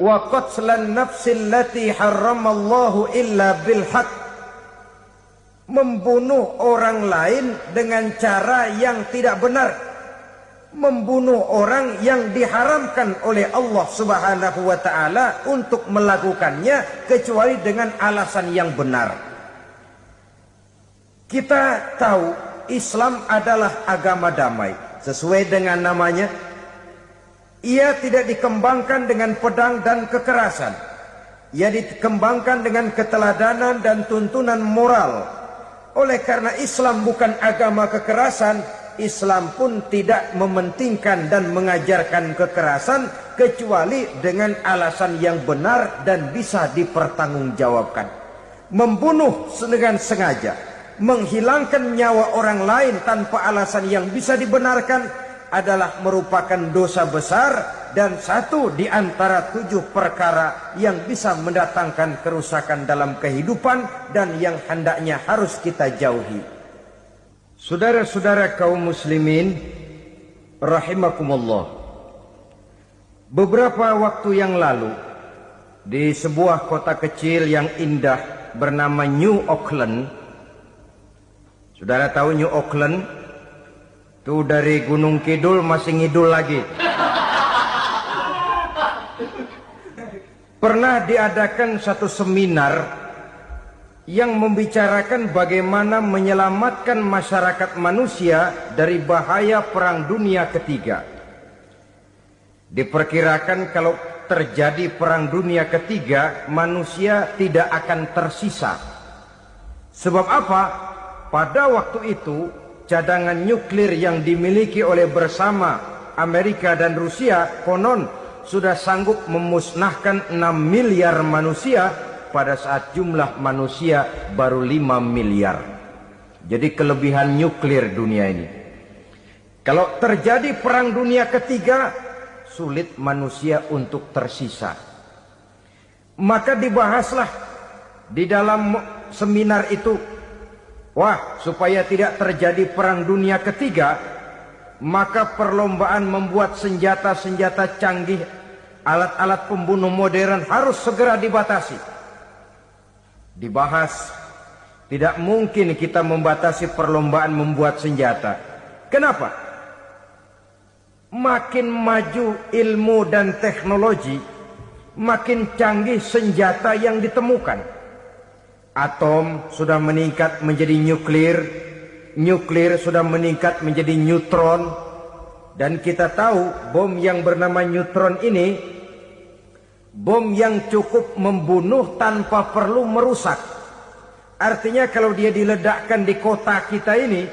wa qatlan nafsil lati harramallahu illa bil haq, membunuh orang lain dengan cara yang tidak benar, membunuh orang yang diharamkan oleh Allah Subhanahu wa taala untuk melakukannya kecuali dengan alasan yang benar. Kita tahu Islam adalah agama damai. Sesuai dengan namanya, ia tidak dikembangkan dengan pedang dan kekerasan. Ia dikembangkan dengan keteladanan dan tuntunan moral. Oleh karena Islam bukan agama kekerasan, Islam pun tidak mementingkan dan mengajarkan kekerasan kecuali dengan alasan yang benar dan bisa dipertanggungjawabkan. Membunuh dengan sengaja, menghilangkan nyawa orang lain tanpa alasan yang bisa dibenarkan adalah merupakan dosa besar dan satu di antara 7 perkara yang bisa mendatangkan kerusakan dalam kehidupan dan yang hendaknya harus kita jauhi. Saudara-saudara kaum muslimin rahimakumullah, beberapa waktu yang lalu di sebuah kota kecil yang indah bernama New Auckland. Saudara tahu New Auckland? Itu dari Gunung Kidul masih ngidul lagi. Pernah diadakan satu seminar yang membicarakan bagaimana menyelamatkan masyarakat manusia dari bahaya Perang Dunia Ketiga. Diperkirakan kalau terjadi Perang Dunia Ketiga, manusia tidak akan tersisa. Sebab apa? Pada waktu itu cadangan nuklir yang dimiliki oleh bersama Amerika dan Rusia konon sudah sanggup memusnahkan 6 miliar manusia pada saat jumlah manusia baru 5 miliar. Jadi kelebihan nuklir dunia ini. Kalau terjadi Perang Dunia Ketiga, sulit manusia untuk tersisa. Maka dibahaslah di dalam seminar itu, wah, supaya tidak terjadi Perang Dunia Ketiga, maka perlombaan membuat senjata-senjata canggih, alat-alat pembunuh modern harus segera dibatasi. Dibahas, tidak mungkin kita membatasi perlombaan membuat senjata. Kenapa? Makin maju ilmu dan teknologi, makin canggih senjata yang ditemukan. Atom sudah meningkat menjadi nuklir, nuklir sudah meningkat menjadi neutron, dan kita tahu bom yang bernama neutron ini bom yang cukup membunuh tanpa perlu merusak. Artinya kalau dia diledakkan di kota kita ini,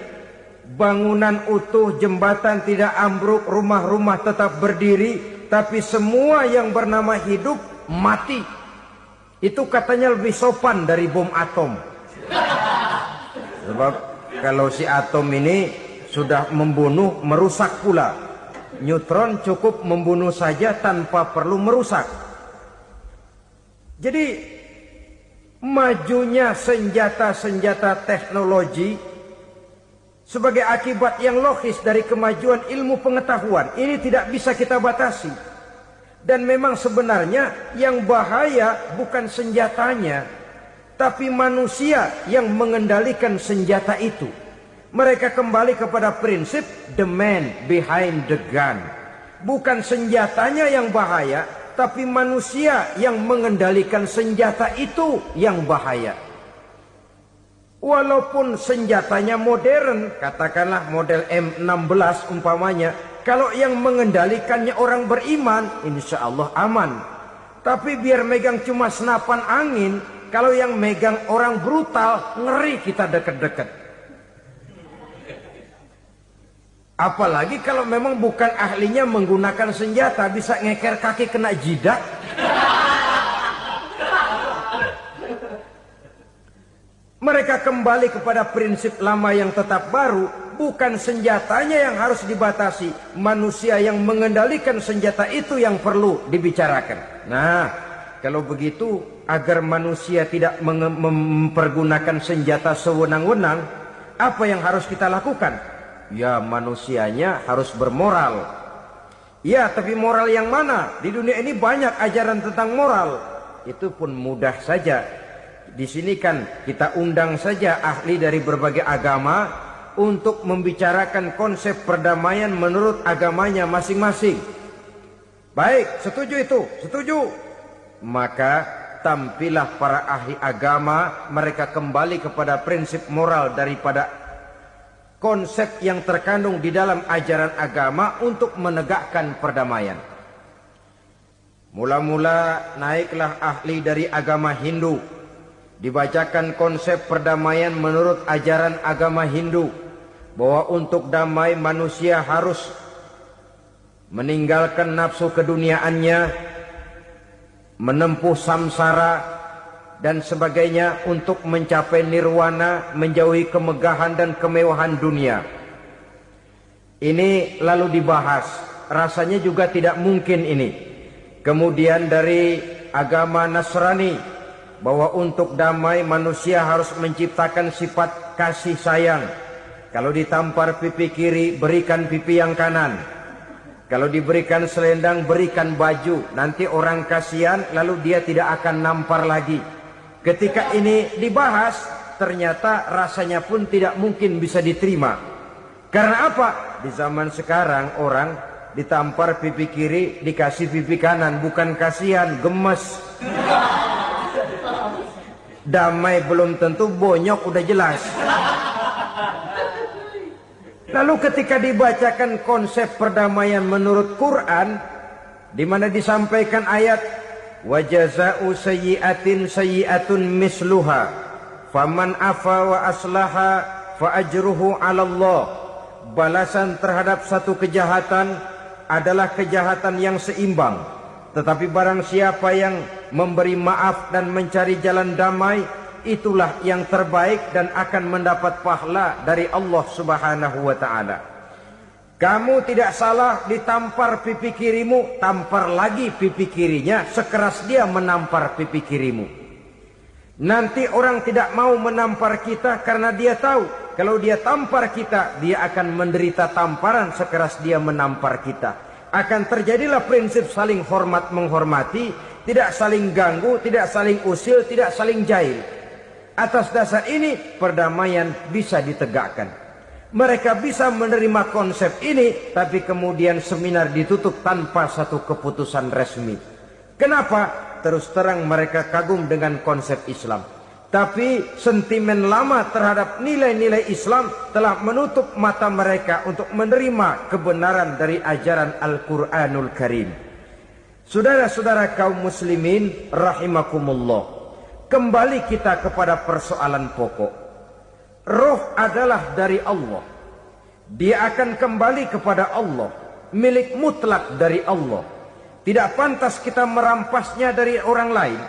bangunan utuh, jembatan tidak ambruk, rumah-rumah tetap berdiri, tapi semua yang bernama hidup mati. Itu katanya lebih sopan dari bom atom. Sebab kalau si atom ini sudah membunuh, merusak pula. Neutron cukup membunuh saja tanpa perlu merusak. Jadi majunya senjata-senjata teknologi sebagai akibat yang logis dari kemajuan ilmu pengetahuan. Ini tidak bisa kita batasi. Dan memang sebenarnya yang bahaya bukan senjatanya, tapi manusia yang mengendalikan senjata itu. Mereka kembali kepada prinsip the man behind the gun. Bukan senjatanya yang bahaya, tapi manusia yang mengendalikan senjata itu yang bahaya. Walaupun senjatanya modern, katakanlah model M16 umpamanya, kalau yang mengendalikannya orang beriman, insya Allah aman. Tapi biar megang cuma senapan angin, kalau yang megang orang brutal, ngeri kita deket-deket. Apalagi kalau memang bukan ahlinya menggunakan senjata, bisa ngeker kaki kena jidat. Mereka kembali kepada prinsip lama yang tetap baru, bukan senjatanya yang harus dibatasi, manusia yang mengendalikan senjata itu yang perlu dibicarakan. Nah, kalau begitu, agar manusia tidak mempergunakan senjata sewenang-wenang, apa yang harus kita lakukan? Ya, manusianya harus bermoral. Ya, tapi moral yang mana? Di dunia ini banyak ajaran tentang moral. Itu pun mudah saja. Di sini kan kita undang saja ahli dari berbagai agama untuk membicarakan konsep perdamaian menurut agamanya masing-masing. Baik, setuju itu, setuju. Maka tampillah para ahli agama, mereka kembali kepada prinsip moral daripada konsep yang terkandung di dalam ajaran agama untuk menegakkan perdamaian. Mula-mula naiklah ahli dari agama Hindu, dibacakan konsep perdamaian menurut ajaran agama Hindu, bahwa untuk damai manusia harus meninggalkan nafsu keduniaannya, menempuh samsara dan sebagainya untuk mencapai nirwana, menjauhi kemegahan dan kemewahan dunia. Ini lalu dibahas, rasanya juga tidak mungkin ini. Kemudian dari agama Nasrani, bahwa untuk damai manusia harus menciptakan sifat kasih sayang. Kalau ditampar pipi kiri, berikan pipi yang kanan. Kalau diberikan selendang, berikan baju. Nanti orang kasihan, lalu dia tidak akan nampar lagi. Ketika ini dibahas, ternyata rasanya pun tidak mungkin bisa diterima. Karena apa? Di zaman sekarang orang ditampar pipi kiri, dikasih pipi kanan. Bukan kasihan, gemes. Damai belum tentu, bonyok udah jelas. Lalu ketika dibacakan konsep perdamaian menurut Quran, di mana disampaikan ayat wa jazaa'u sayyi'atin sayyi'atun misluha faman afa wa aslaha fa ajruhu 'ala Allah. Balasan terhadap satu kejahatan adalah kejahatan yang seimbang, tetapi barang siapa yang memberi maaf dan mencari jalan damai, itulah yang terbaik dan akan mendapat pahala dari Allah Subhanahu wa ta'ala. Kamu tidak salah ditampar pipi kirimu, tampar lagi pipi kirinya sekeras dia menampar pipi kirimu. Nanti orang tidak mau menampar kita karena dia tahu kalau dia tampar kita, dia akan menderita tamparan sekeras dia menampar kita. Akan terjadilah prinsip saling hormat menghormati, tidak saling ganggu, tidak saling usil, tidak saling jahil. Atas dasar ini perdamaian bisa ditegakkan. Mereka bisa menerima konsep ini, tapi kemudian seminar ditutup tanpa satu keputusan resmi. Kenapa? Terus terang mereka kagum dengan konsep Islam, tapi sentimen lama terhadap nilai-nilai Islam telah menutup mata mereka untuk menerima kebenaran dari ajaran Al-Quranul Karim. Saudara-saudara kaum muslimin rahimakumullah, kembali kita kepada persoalan pokok. Roh adalah dari Allah. Dia akan kembali kepada Allah, milik mutlak dari Allah. Tidak pantas kita merampasnya dari orang lain.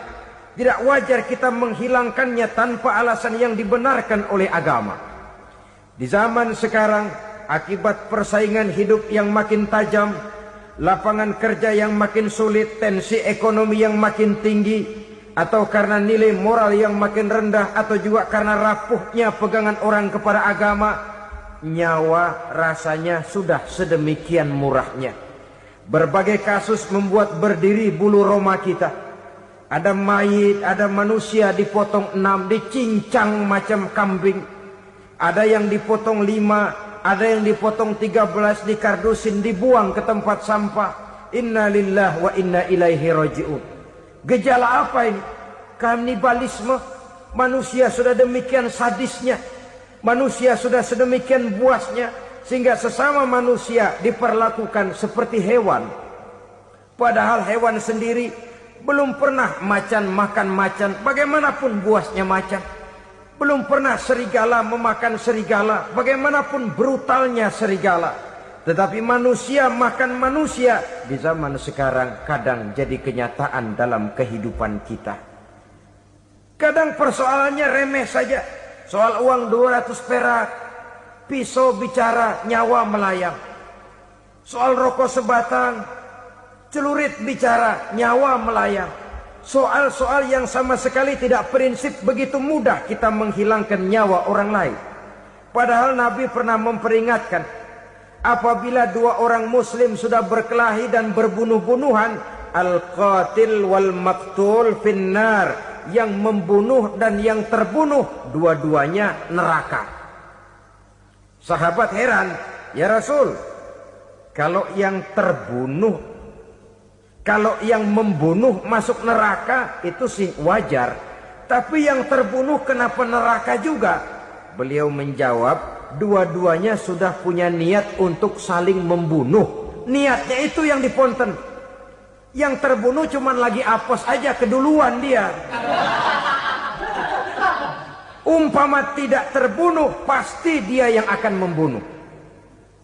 Tidak wajar kita menghilangkannya tanpa alasan yang dibenarkan oleh agama. Di zaman sekarang, akibat persaingan hidup yang makin tajam, lapangan kerja yang makin sulit, tensi ekonomi yang makin tinggi, atau karena nilai moral yang makin rendah, atau juga karena rapuhnya pegangan orang kepada agama, nyawa rasanya sudah sedemikian murahnya. Berbagai kasus membuat berdiri bulu roma kita. Ada mayit, ada manusia dipotong 6, dicincang macam kambing. Ada yang dipotong 5, ada yang dipotong 13, dikardusin, dibuang ke tempat sampah. Inna lillahi wa inna ilaihi raji'un. Gejala apa ini? Kanibalisme. Manusia sudah demikian sadisnya, manusia sudah sedemikian buasnya, sehingga sesama manusia diperlakukan seperti hewan. Padahal hewan sendiri belum pernah macan makan macan, bagaimanapun buasnya macan. Belum pernah serigala memakan serigala, bagaimanapun brutalnya serigala. Tetapi manusia makan manusia di zaman sekarang kadang jadi kenyataan dalam kehidupan kita. Kadang persoalannya remeh saja. Soal uang 200 perak, pisau bicara, nyawa melayang. Soal rokok sebatang, celurit bicara, nyawa melayang. Soal-soal yang sama sekali tidak prinsip, begitu mudah kita menghilangkan nyawa orang lain. Padahal Nabi pernah memperingatkan, Apabila dua orang muslim sudah berkelahi dan berbunuh-bunuhan, al-qatil wal maqtul finnar, yang membunuh dan yang terbunuh dua-duanya neraka. Sahabat heran, ya Rasul, kalau yang membunuh masuk neraka itu sih wajar, tapi yang terbunuh kenapa neraka juga? Beliau menjawab, dua-duanya sudah punya niat untuk saling membunuh. Niatnya itu yang diponten. Yang terbunuh cuman lagi apes aja, keduluan dia. Umpama tidak terbunuh, pasti dia yang akan membunuh.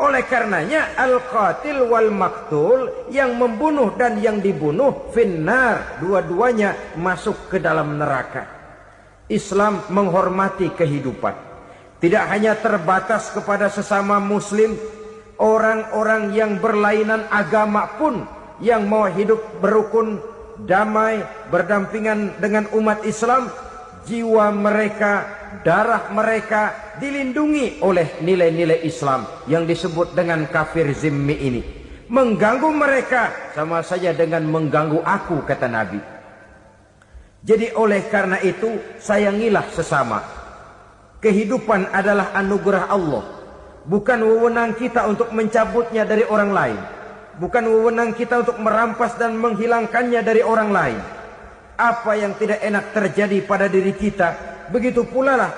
Oleh karenanya al-qatil wal maqtul, yang membunuh dan yang dibunuh finnar, dua-duanya masuk ke dalam neraka. Islam menghormati kehidupan. Tidak hanya terbatas kepada sesama muslim, orang-orang yang berlainan agama pun yang mau hidup berukun, damai, berdampingan dengan umat Islam, jiwa mereka, darah mereka dilindungi oleh nilai-nilai Islam yang disebut dengan kafir zimmi ini. Mengganggu mereka sama saja dengan mengganggu aku, kata Nabi. Jadi oleh karena itu, sayangilah sesama. Kehidupan adalah anugerah Allah, bukan wewenang kita untuk mencabutnya dari orang lain, bukan wewenang kita untuk merampas dan menghilangkannya dari orang lain. Apa yang tidak enak terjadi pada diri kita, begitu pula lah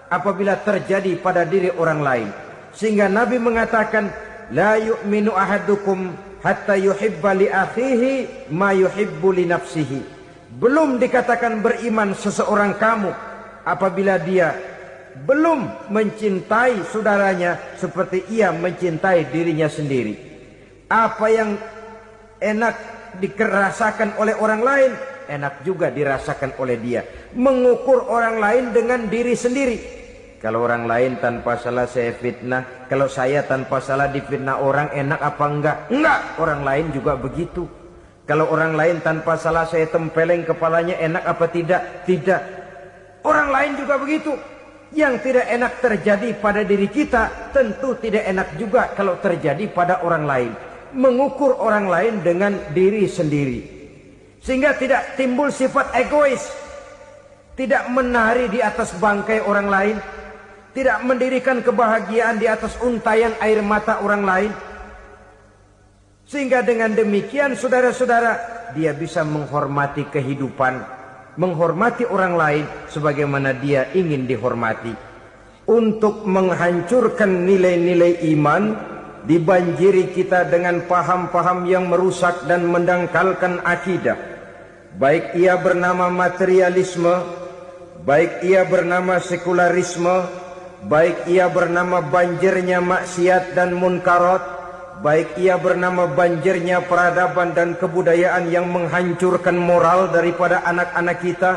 apabila terjadi pada diri orang lain. Sehingga Nabi mengatakan, la yu'minu ahadukum hatta yuhibba li akhihi ma yuhibbu li nafsihi. Belum dikatakan beriman seseorang kamu apabila dia belum mencintai saudaranya seperti ia mencintai dirinya sendiri. Apa yang enak dirasakan oleh orang lain, enak juga dirasakan oleh dia. Mengukur orang lain dengan diri sendiri. Kalau orang lain tanpa salah saya fitnah, kalau saya tanpa salah difitnah orang, enak apa enggak? Enggak, orang lain juga begitu. Kalau orang lain tanpa salah saya tempeleng kepalanya, enak apa tidak? Tidak. Orang lain juga begitu. Yang tidak enak terjadi pada diri kita, tentu tidak enak juga kalau terjadi pada orang lain. Mengukur orang lain dengan diri sendiri, sehingga tidak timbul sifat egois, tidak menari di atas bangkai orang lain, tidak mendirikan kebahagiaan di atas untayan air mata orang lain. Sehingga dengan demikian saudara-saudara, dia bisa menghormati kehidupan, menghormati orang lain sebagaimana dia ingin dihormati. Untuk menghancurkan nilai-nilai iman, dibanjiri kita dengan paham-paham yang merusak dan mendangkalkan akidah. Baik ia bernama materialisme, baik ia bernama sekularisme, baik ia bernama banjirnya maksiat dan munkarat, baik ia bernama banjirnya peradaban dan kebudayaan yang menghancurkan moral daripada anak-anak kita,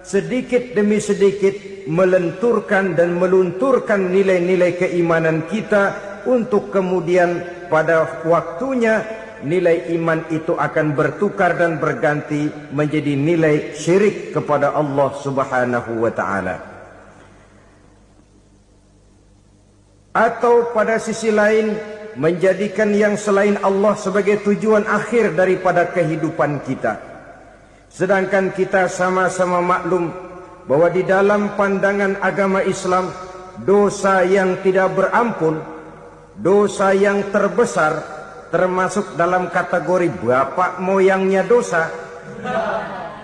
sedikit demi sedikit melenturkan dan melunturkan nilai-nilai keimanan kita, untuk kemudian pada waktunya nilai iman itu akan bertukar dan berganti menjadi nilai syirik kepada Allah Subhanahu wa ta'ala. Atau pada sisi lain, menjadikan yang selain Allah sebagai tujuan akhir daripada kehidupan kita. Sedangkan kita sama-sama maklum bahwa di dalam pandangan agama Islam, dosa yang tidak berampun, dosa yang terbesar, termasuk dalam kategori bapak moyangnya dosa,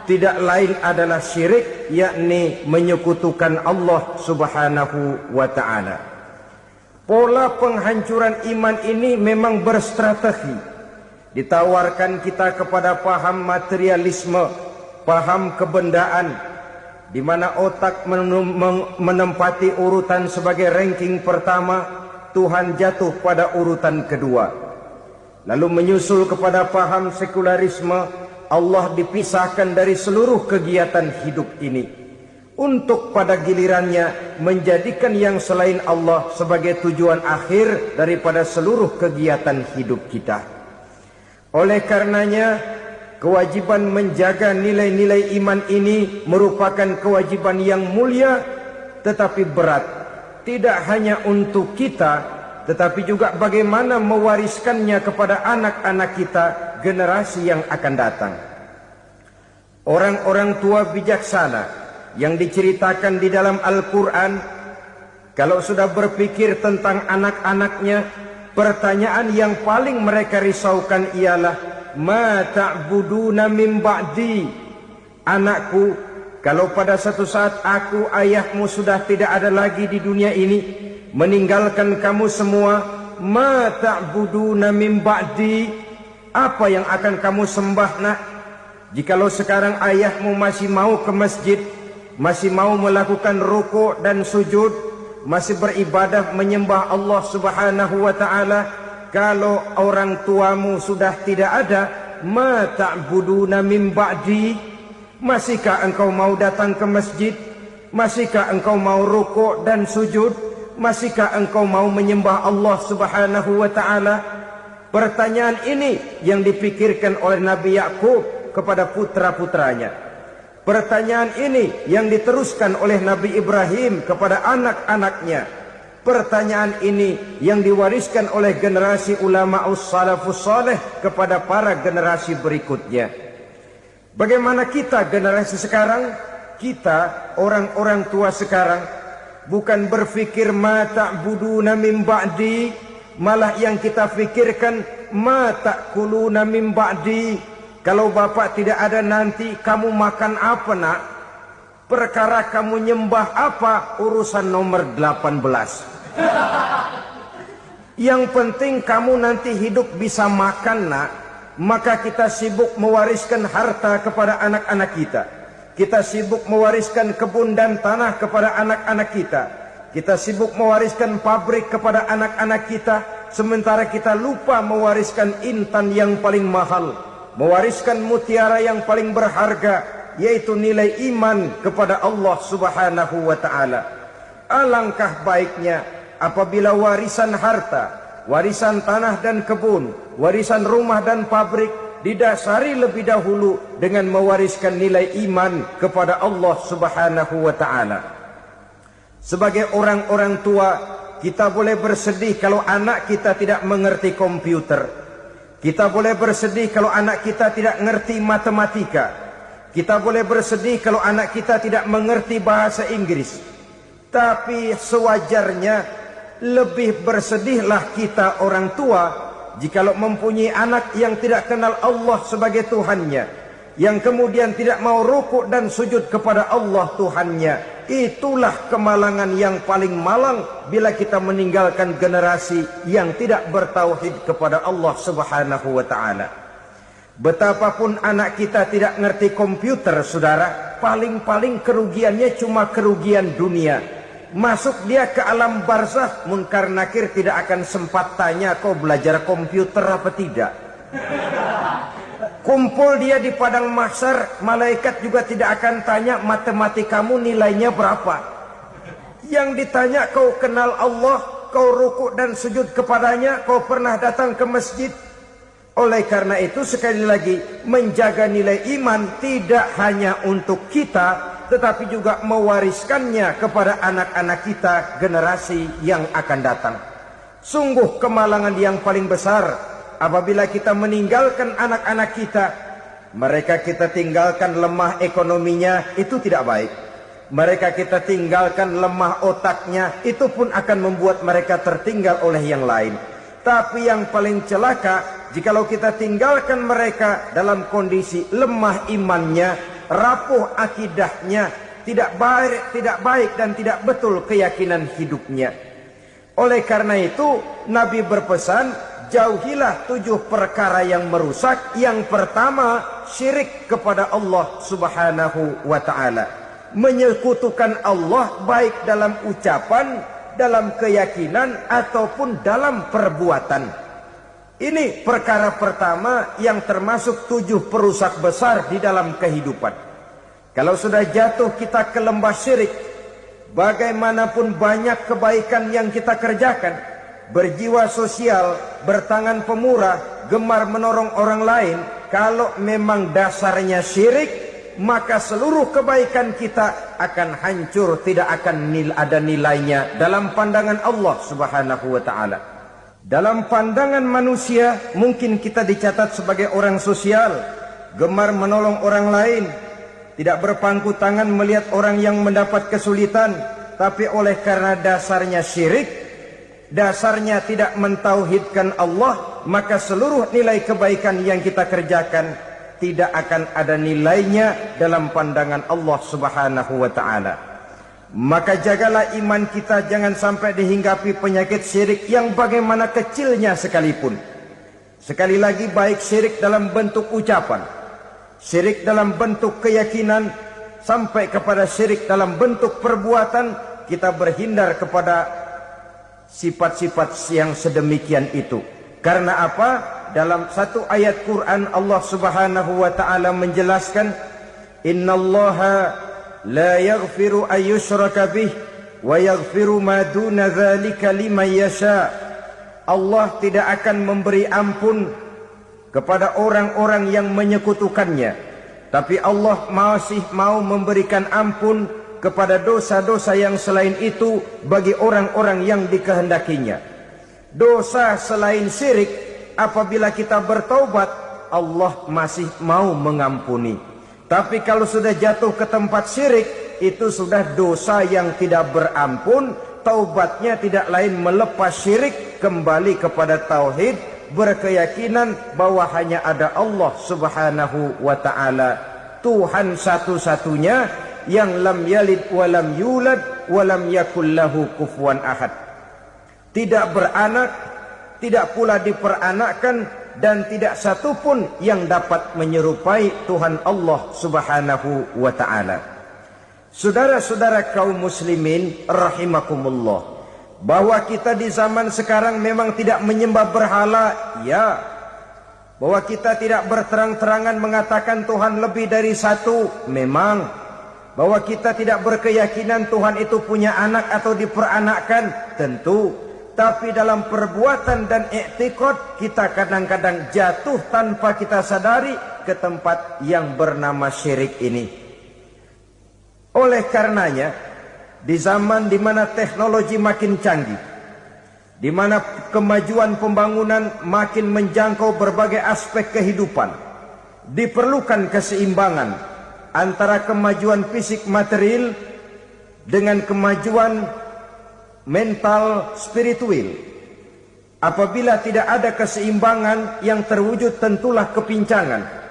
tidak lain adalah syirik, yakni menyekutukan Allah Subhanahu wa ta'ala. Pola penghancuran iman ini memang berstrategi. Ditawarkan kita kepada paham materialisme, paham kebendaan, di mana otak menempati urutan sebagai ranking pertama, Tuhan jatuh pada urutan kedua. Lalu menyusul kepada paham sekularisme, Allah dipisahkan dari seluruh kegiatan hidup ini, untuk pada gilirannya menjadikan yang selain Allah sebagai tujuan akhir daripada seluruh kegiatan hidup kita. Oleh karenanya, kewajiban menjaga nilai-nilai iman ini merupakan kewajiban yang mulia tetapi berat, tidak hanya untuk kita, tetapi juga bagaimana mewariskannya kepada anak-anak kita, generasi yang akan datang. Orang-orang tua bijaksana yang diceritakan di dalam Al-Quran, kalau sudah berpikir tentang anak-anaknya, pertanyaan yang paling mereka risaukan ialah, ma ta'buduna min ba'di. Anakku, kalau pada satu saat aku, ayahmu sudah tidak ada lagi di dunia ini, meninggalkan kamu semua, ma ta'buduna min ba'di, apa yang akan kamu sembah nak? Jikalau sekarang ayahmu masih mau ke masjid, masih mau melakukan rukuk dan sujud, masih beribadah menyembah Allah Subhanahu wa taala, kalau orang tuamu sudah tidak ada, ma ta'buduna min ba'di, masihkah engkau mau datang ke masjid? Masihkah engkau mau rukuk dan sujud? Masihkah engkau mau menyembah Allah Subhanahu wa taala? Pertanyaan ini yang dipikirkan oleh Nabi Yakub kepada putra-putranya. Pertanyaan ini yang diteruskan oleh Nabi Ibrahim kepada anak-anaknya. Pertanyaan ini yang diwariskan oleh generasi ulama salafus saleh kepada para generasi berikutnya. Bagaimana kita generasi sekarang? Kita orang-orang tua sekarang bukan berfikir ma ta'buduna min ba'di, malah yang kita fikirkan ma ta'kuluna min ba'di. Kalau bapak tidak ada nanti kamu makan apa nak? Perkara kamu nyembah apa? Urusan nomor 18. Yang penting kamu nanti hidup bisa makan nak. Maka kita sibuk mewariskan harta kepada anak-anak kita. Kita sibuk mewariskan kebun dan tanah kepada anak-anak kita. Kita sibuk mewariskan pabrik kepada anak-anak kita. Sementara kita lupa mewariskan intan yang paling mahal, mewariskan mutiara yang paling berharga, yaitu nilai iman kepada Allah Subhanahu wa taala. Alangkah baiknya apabila warisan harta, warisan tanah dan kebun, warisan rumah dan pabrik didasari lebih dahulu dengan mewariskan nilai iman kepada Allah Subhanahu wa taala. Sebagai orang-orang tua, kita boleh bersedih kalau anak kita tidak mengerti komputer. Kita boleh bersedih kalau anak kita tidak mengerti matematika. Kita boleh bersedih kalau anak kita tidak mengerti bahasa Inggris. Tapi sewajarnya lebih bersedihlah kita orang tua jikalau mempunyai anak yang tidak kenal Allah sebagai Tuhannya, yang kemudian tidak mau rukuk dan sujud kepada Allah Tuhannya. Itulah kemalangan yang paling malang bila kita meninggalkan generasi yang tidak bertauhid kepada Allah Subhanahu wa taala. Betapapun anak kita tidak ngerti komputer, saudara, paling-paling kerugiannya cuma kerugian dunia. Masuk dia ke alam barzakh, munkar nakir tidak akan sempat tanya kau belajar komputer apa tidak. Kumpul dia di padang mahsyar, malaikat juga tidak akan tanya matematikamu nilainya berapa. Yang ditanya kau kenal Allah, kau rukuk dan sujud kepadanya, kau pernah datang ke masjid. Oleh karena itu sekali lagi, menjaga nilai iman tidak hanya untuk kita, tetapi juga mewariskannya kepada anak-anak kita, generasi yang akan datang. Sungguh kemalangan yang paling besar apabila kita meninggalkan anak-anak kita. Mereka kita tinggalkan lemah ekonominya, itu tidak baik. Mereka kita tinggalkan lemah otaknya, itu pun akan membuat mereka tertinggal oleh yang lain. Tapi yang paling celaka, jikalau kita tinggalkan mereka dalam kondisi lemah imannya, rapuh akidahnya, tidak baik dan tidak betul keyakinan hidupnya. Oleh karena itu Nabi berpesan, jauhilah 7 perkara yang merusak. Yang pertama, syirik kepada Allah Subhanahu wa taala. Menyekutukan Allah baik dalam ucapan, dalam keyakinan ataupun dalam perbuatan. Ini perkara pertama yang termasuk 7 perusak besar di dalam kehidupan. Kalau sudah jatuh kita ke lembah syirik, bagaimanapun banyak kebaikan yang kita kerjakan, berjiwa sosial, bertangan pemurah, gemar menolong orang lain, kalau memang dasarnya syirik, maka seluruh kebaikan kita akan hancur, tidak akan ada nilainya dalam pandangan Allah Subhanahu wa taala. Dalam pandangan manusia, mungkin kita dicatat sebagai orang sosial, gemar menolong orang lain, tidak berpangku tangan melihat orang yang mendapat kesulitan. Tapi oleh karena dasarnya syirik, dasarnya tidak mentauhidkan Allah, maka seluruh nilai kebaikan yang kita kerjakan tidak akan ada nilainya dalam pandangan Allah Subhanahu wa ta'ala. Maka jagalah iman kita jangan sampai dihinggapi penyakit syirik yang bagaimana kecilnya sekalipun. Sekali lagi, baik syirik dalam bentuk ucapan, syirik dalam bentuk keyakinan, sampai kepada syirik dalam bentuk perbuatan, kita berhindar kepada sifat-sifat yang sedemikian itu. Karena apa? Dalam satu ayat Quran Allah Subhanahu wa ta'ala menjelaskan, innallaha la yaghfiru ayyushraka bih wa yaghfiru ma duna dzalika liman yasha. Allah tidak akan memberi ampun kepada orang-orang yang menyekutukannya, tapi Allah masih mau memberikan ampun kepada dosa-dosa yang selain itu bagi orang-orang yang dikehendakinya. Dosa selain syirik, apabila kita bertaubat, Allah masih mau mengampuni. Tapi kalau sudah jatuh ke tempat syirik, itu sudah dosa yang tidak berampun. Taubatnya tidak lain melepas syirik, kembali kepada tauhid, berkeyakinan bahwa hanya ada Allah Subhanahu wa ta'ala, Tuhan satu-satunya yang lam yalid walam yulad walam yakul lahu kufuwan ahad. Tidak beranak, tidak pula diperanakkan, dan tidak satupun yang dapat menyerupai Tuhan Allah Subhanahu wa ta'ala. Saudara-saudara kaum muslimin rahimakumullah, bahwa kita di zaman sekarang memang tidak menyembah berhala, ya. Bahwa kita tidak berterang-terangan mengatakan Tuhan lebih dari satu, memang. Bahwa kita tidak berkeyakinan Tuhan itu punya anak atau diperanakkan, tentu. Tapi dalam perbuatan dan i'tiqad, kita kadang-kadang jatuh tanpa kita sadari ke tempat yang bernama syirik ini. Oleh karenanya, di zaman di mana teknologi makin canggih, di mana kemajuan pembangunan makin menjangkau berbagai aspek kehidupan, diperlukan keseimbangan antara kemajuan fisik material dengan kemajuan mental spiritual. Apabila tidak ada keseimbangan, yang terwujud tentulah kepincangan,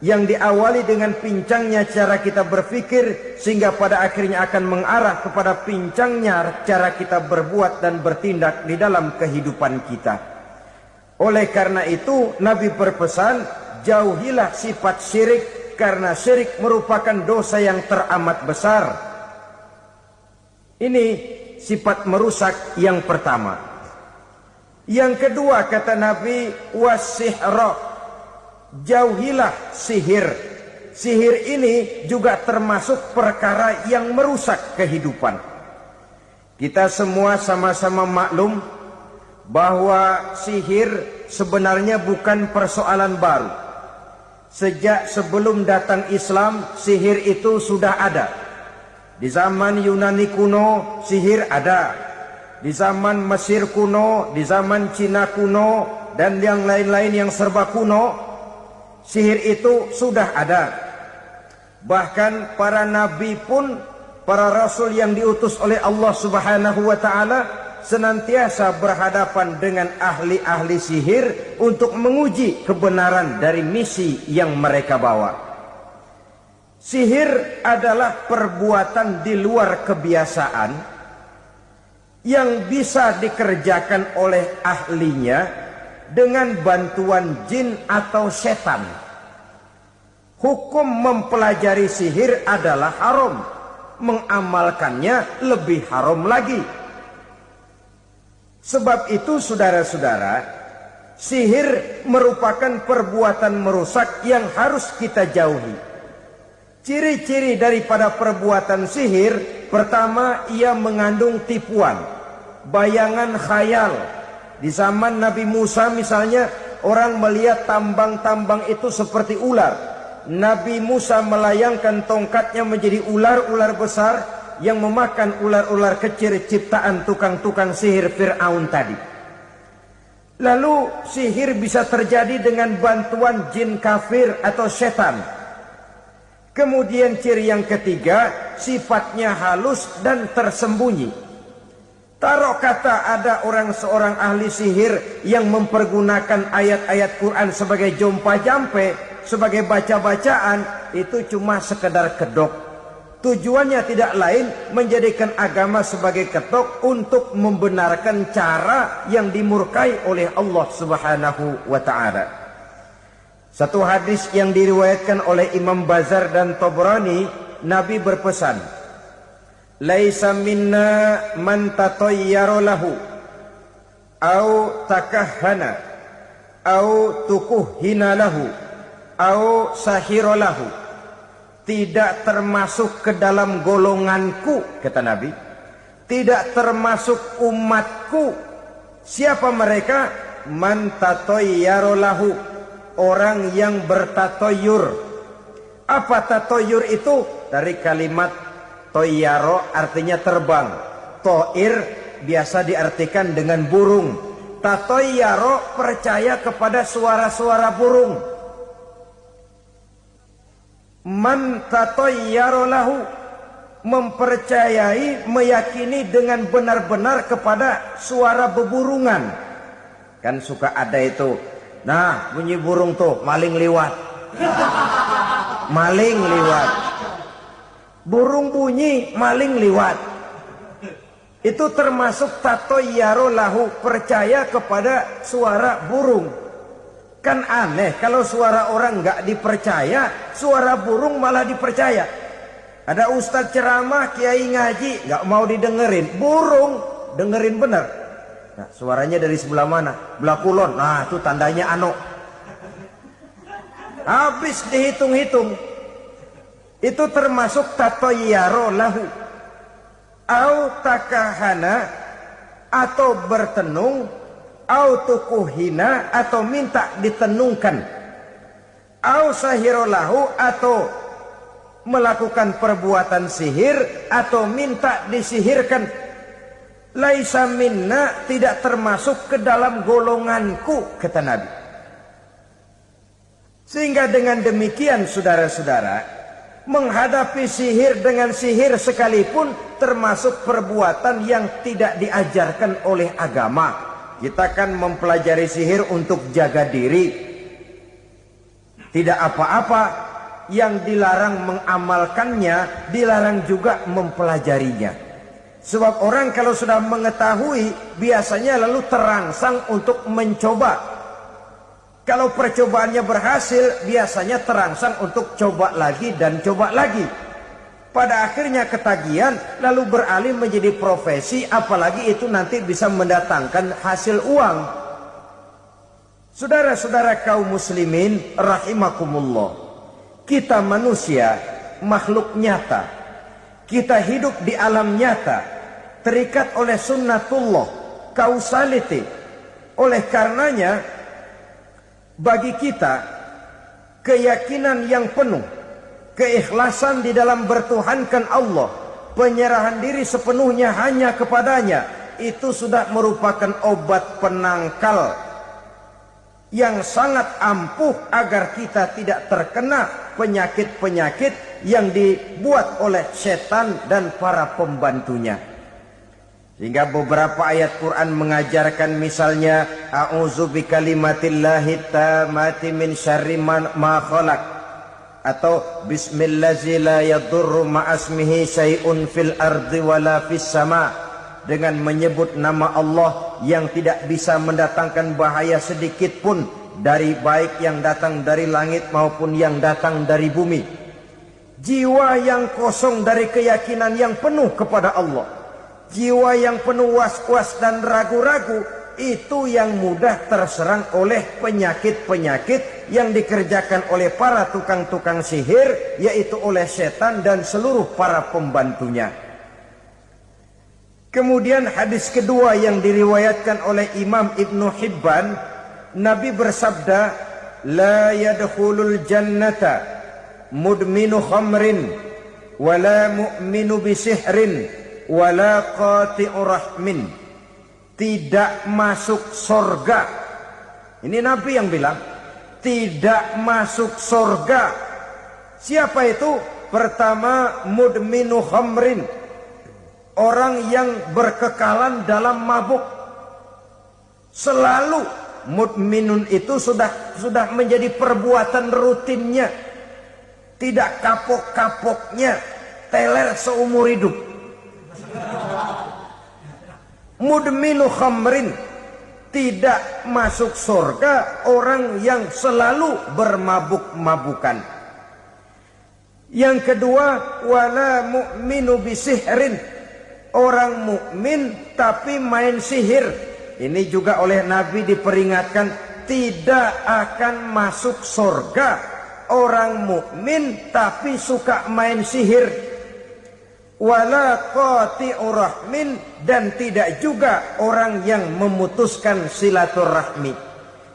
yang diawali dengan pincangnya cara kita berpikir, sehingga pada akhirnya akan mengarah kepada pincangnya cara kita berbuat dan bertindak di dalam kehidupan kita. Oleh karena itu Nabi berpesan, jauhilah sifat syirik, karena syirik merupakan dosa yang teramat besar. Ini sifat merusak yang pertama. Yang kedua, kata Nabi, wasihra, jauhilah sihir. Sihir ini juga termasuk perkara yang merusak kehidupan. Kita semua sama-sama maklum bahwa sihir sebenarnya bukan persoalan baru. Sejak sebelum datang Islam, sihir itu sudah ada. Di zaman Yunani kuno, sihir ada. Di zaman Mesir kuno, di zaman Cina kuno, dan yang lain-lain yang serba kuno, sihir itu sudah ada. Bahkan para nabi pun, para rasul yang diutus oleh Allah Subhanahu wa ta'ala, senantiasa berhadapan dengan ahli-ahli sihir untuk menguji kebenaran dari misi yang mereka bawa. Sihir adalah perbuatan di luar kebiasaan yang bisa dikerjakan oleh ahlinya dengan bantuan jin atau setan. Hukum mempelajari sihir adalah haram, mengamalkannya lebih haram lagi. Sebab itu saudara-saudara, sihir merupakan perbuatan merusak yang harus kita jauhi. Ciri-ciri daripada perbuatan sihir, pertama, ia mengandung tipuan, bayangan khayal. Di zaman Nabi Musa misalnya, orang melihat tambang-tambang itu seperti ular. Nabi Musa melayangkan tongkatnya menjadi ular-ular besar yang memakan ular-ular kecil ciptaan tukang-tukang sihir Fir'aun tadi. Lalu sihir bisa terjadi dengan bantuan jin kafir atau setan. Kemudian ciri yang ketiga, sifatnya halus dan tersembunyi. Taruh kata ada seorang ahli sihir yang mempergunakan ayat-ayat Quran sebagai jompa-jampe, sebagai baca-bacaan, itu cuma sekedar kedok. Tujuannya tidak lain menjadikan agama sebagai ketok untuk membenarkan cara yang dimurkai oleh Allah Subhanahu wa ta'ala. Satu hadis yang diriwayatkan oleh Imam Bazar dan Tabrani, Nabi berpesan, "Laisa minna man tatayyara lahu au takahhana au tukuhhina lahu au sahira lahu." Tidak termasuk ke dalam golonganku, kata Nabi. Tidak termasuk umatku. Siapa mereka? Man tatayyara lahu, orang yang bertatoyur. Apa tatoyur itu? Dari kalimat toyaro, artinya terbang. Toir biasa diartikan dengan burung. Tatoyaro percaya kepada suara-suara burung. Man tatayyara lahu, mempercayai, meyakini dengan benar-benar kepada suara beburungan. Kan suka ada itu, nah bunyi burung tuh, maling liwat. Maling liwat. Burung bunyi, maling liwat. Itu termasuk tatayyara lahu, percaya kepada suara burung. Kan aneh kalau suara orang nggak dipercaya, suara burung malah dipercaya. Ada ustadz ceramah, kiai ngaji, nggak mau didengerin, burung dengerin bener. Nah, suaranya dari sebelah mana? Belah kulon. Nah, itu tandanya ano. Habis dihitung-hitung. Itu termasuk tatayyara lahu. Au takahana, atau bertenung, au tukuhina, atau minta ditenungkan, au sahirolahu, atau melakukan perbuatan sihir atau minta disihirkan. Laisa minna, tidak termasuk ke dalam golonganku, kata Nabi. Sehingga dengan demikian saudara-saudara, menghadapi sihir dengan sihir sekalipun termasuk perbuatan yang tidak diajarkan oleh agama. Kita kan mempelajari sihir untuk jaga diri. Tidak apa-apa, yang dilarang mengamalkannya, dilarang juga mempelajarinya. Sebab orang kalau sudah mengetahui, biasanya lalu terangsang untuk mencoba. Kalau percobaannya berhasil, biasanya terangsang untuk coba lagi dan coba lagi. Pada akhirnya ketagihan, lalu beralih menjadi profesi, apalagi itu nanti bisa mendatangkan hasil uang. Saudara-saudara kaum muslimin rahimakumullah, kita manusia makhluk nyata. Kita hidup di alam nyata, terikat oleh sunnatullah, causality. Oleh karenanya, bagi kita keyakinan yang penuh, keikhlasan di dalam bertuhankan Allah, penyerahan diri sepenuhnya hanya kepadanya, itu sudah merupakan obat penangkal yang sangat ampuh agar kita tidak terkena penyakit-penyakit yang dibuat oleh setan dan para pembantunya. Sehingga beberapa ayat Quran mengajarkan, misalnya a'udzu bikalimatillahi tammati min syarri ma khalaq, atau bismillazi la yadurru ma'asmihi syai'un fil ardi wala fis sama, dengan menyebut nama Allah yang tidak bisa mendatangkan bahaya sedikit pun, dari baik yang datang dari langit maupun yang datang dari bumi. Jiwa yang kosong dari keyakinan yang penuh kepada Allah, jiwa yang penuh was-was dan ragu-ragu, itu yang mudah terserang oleh penyakit-penyakit yang dikerjakan oleh para tukang-tukang sihir, yaitu oleh setan dan seluruh para pembantunya. Kemudian hadis kedua yang diriwayatkan oleh Imam Ibnu Hibban, Nabi bersabda, la yadkhulul jannata mudminu khamrin wala mu'minu bisihrin wala qati'u rahmin. Tidak masuk surga Ini Nabi yang bilang, tidak masuk surga. Siapa itu? Pertama, mudminu khamrin, orang yang berkekalan dalam mabuk. Selalu mudminun itu sudah menjadi perbuatan rutinnya, tidak kapok-kapoknya, teler seumur hidup. Mudminu khamrin, tidak masuk surga orang yang selalu bermabuk-mabukan. Yang kedua, wala mu'minu bisihrin, orang mukmin tapi main sihir. Ini juga oleh Nabi diperingatkan, tidak akan masuk surga orang mukmin tapi suka main sihir. Wala qati'ur rahmin, dan tidak juga orang yang memutuskan silaturahmi.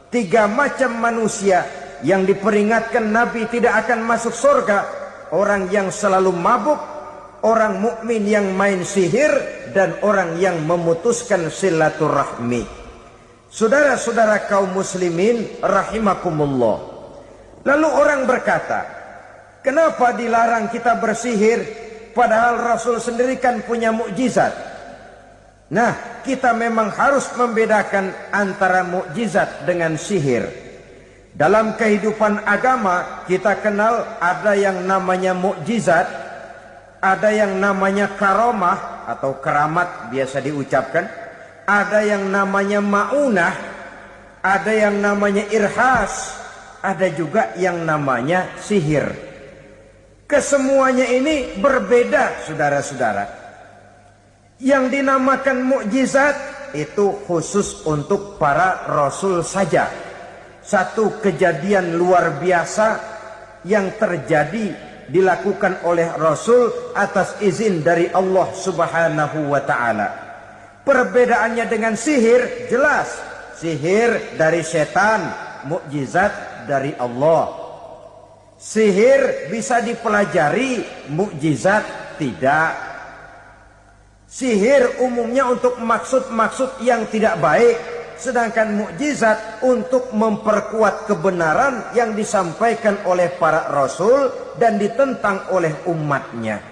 3 macam manusia yang diperingatkan Nabi tidak akan masuk surga: orang yang selalu mabuk, orang mukmin yang main sihir, dan orang yang memutuskan silaturahmi. Saudara-saudara kaum muslimin rahimakumullah. Lalu orang berkata, kenapa dilarang kita bersihir padahal Rasul sendiri kan punya mukjizat? Nah, kita memang harus membedakan antara mukjizat dengan sihir. Dalam kehidupan agama kita kenal ada yang namanya mukjizat, ada yang namanya karomah atau keramat biasa diucapkan, ada yang namanya maunah, ada yang namanya irhas, ada juga yang namanya sihir. Kesemuanya ini berbeda, saudara-saudara. Yang dinamakan mukjizat itu khusus untuk para rasul saja. Satu kejadian luar biasa yang terjadi dilakukan oleh Rasul atas izin dari Allah Subhanahu wa ta'ala. Perbedaannya dengan sihir jelas. Sihir dari setan, mukjizat dari Allah. Sihir bisa dipelajari, mukjizat tidak. Sihir umumnya untuk maksud-maksud yang tidak baik, sedangkan mukjizat untuk memperkuat kebenaran yang disampaikan oleh para rasul dan ditentang oleh umatnya.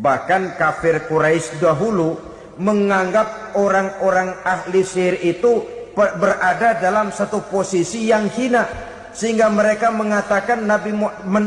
Bahkan kafir Quraisy dahulu menganggap orang-orang ahli sihir itu berada dalam satu posisi yang hina, sehingga mereka mengatakan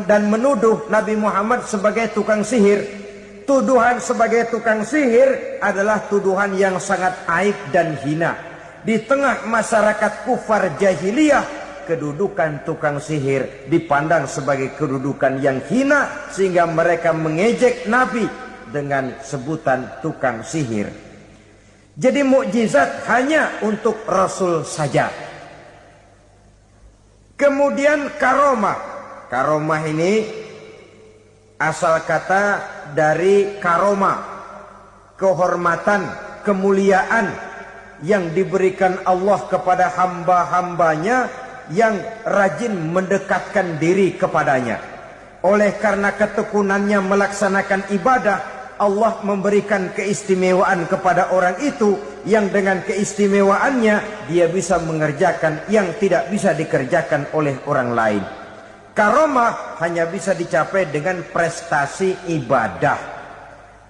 dan menuduh Nabi Muhammad sebagai tukang sihir. Tuduhan sebagai tukang sihir adalah tuduhan yang sangat aib dan hina. Di tengah masyarakat kufar jahiliyah, kedudukan tukang sihir dipandang sebagai kedudukan yang hina, sehingga mereka mengejek Nabi dengan sebutan tukang sihir. Jadi mukjizat hanya untuk Rasul saja. Kemudian karomah. Karomah ini asal kata dari karoma, kehormatan, kemuliaan yang diberikan Allah kepada hamba-hambanya yang rajin mendekatkan diri kepadanya. Oleh karena ketekunannya melaksanakan ibadah, Allah memberikan keistimewaan kepada orang itu, yang dengan keistimewaannya dia bisa mengerjakan yang tidak bisa dikerjakan oleh orang lain. Karomah hanya bisa dicapai dengan prestasi ibadah.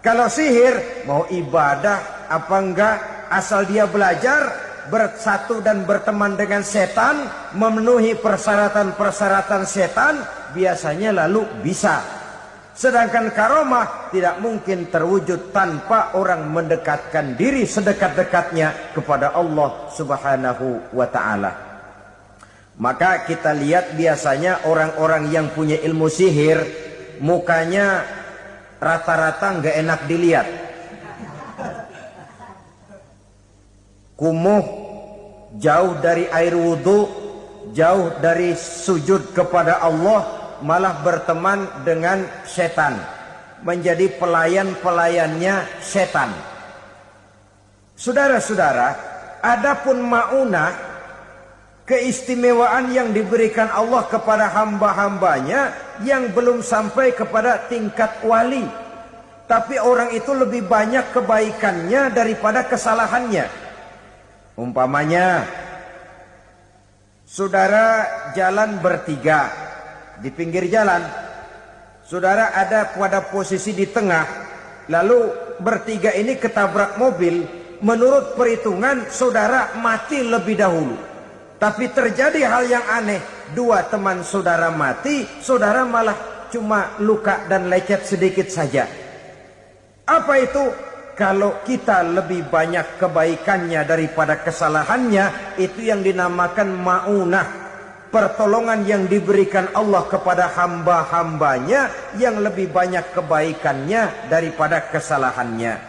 Kalau sihir, mau ibadah apa enggak, asal dia belajar, bersatu dan berteman dengan setan, memenuhi persyaratan-persyaratan setan, biasanya lalu bisa. Sedangkan karomah tidak mungkin terwujud tanpa orang mendekatkan diri sedekat-dekatnya kepada Allah Subhanahu wa ta'ala. Maka kita lihat biasanya orang-orang yang punya ilmu sihir, mukanya rata-rata nggak enak dilihat. Kumuh, jauh dari air wudhu, jauh dari sujud kepada Allah, malah berteman dengan setan, menjadi pelayan-pelayannya setan. Saudara-saudara, adapun maunah, keistimewaan yang diberikan Allah kepada hamba-hambanya yang belum sampai kepada tingkat wali, tapi orang itu lebih banyak kebaikannya daripada kesalahannya. Umpamanya Saudara jalan bertiga di pinggir jalan. Saudara ada pada posisi di tengah, lalu bertiga ini ketabrak mobil. Menurut perhitungan saudara mati lebih dahulu. Tapi terjadi hal yang aneh, dua teman saudara mati, saudara malah cuma luka dan lecet sedikit saja. Apa itu? Kalau kita lebih banyak kebaikannya daripada kesalahannya, itu yang dinamakan ma'unah. Pertolongan yang diberikan Allah kepada hamba-hambanya yang lebih banyak kebaikannya daripada kesalahannya.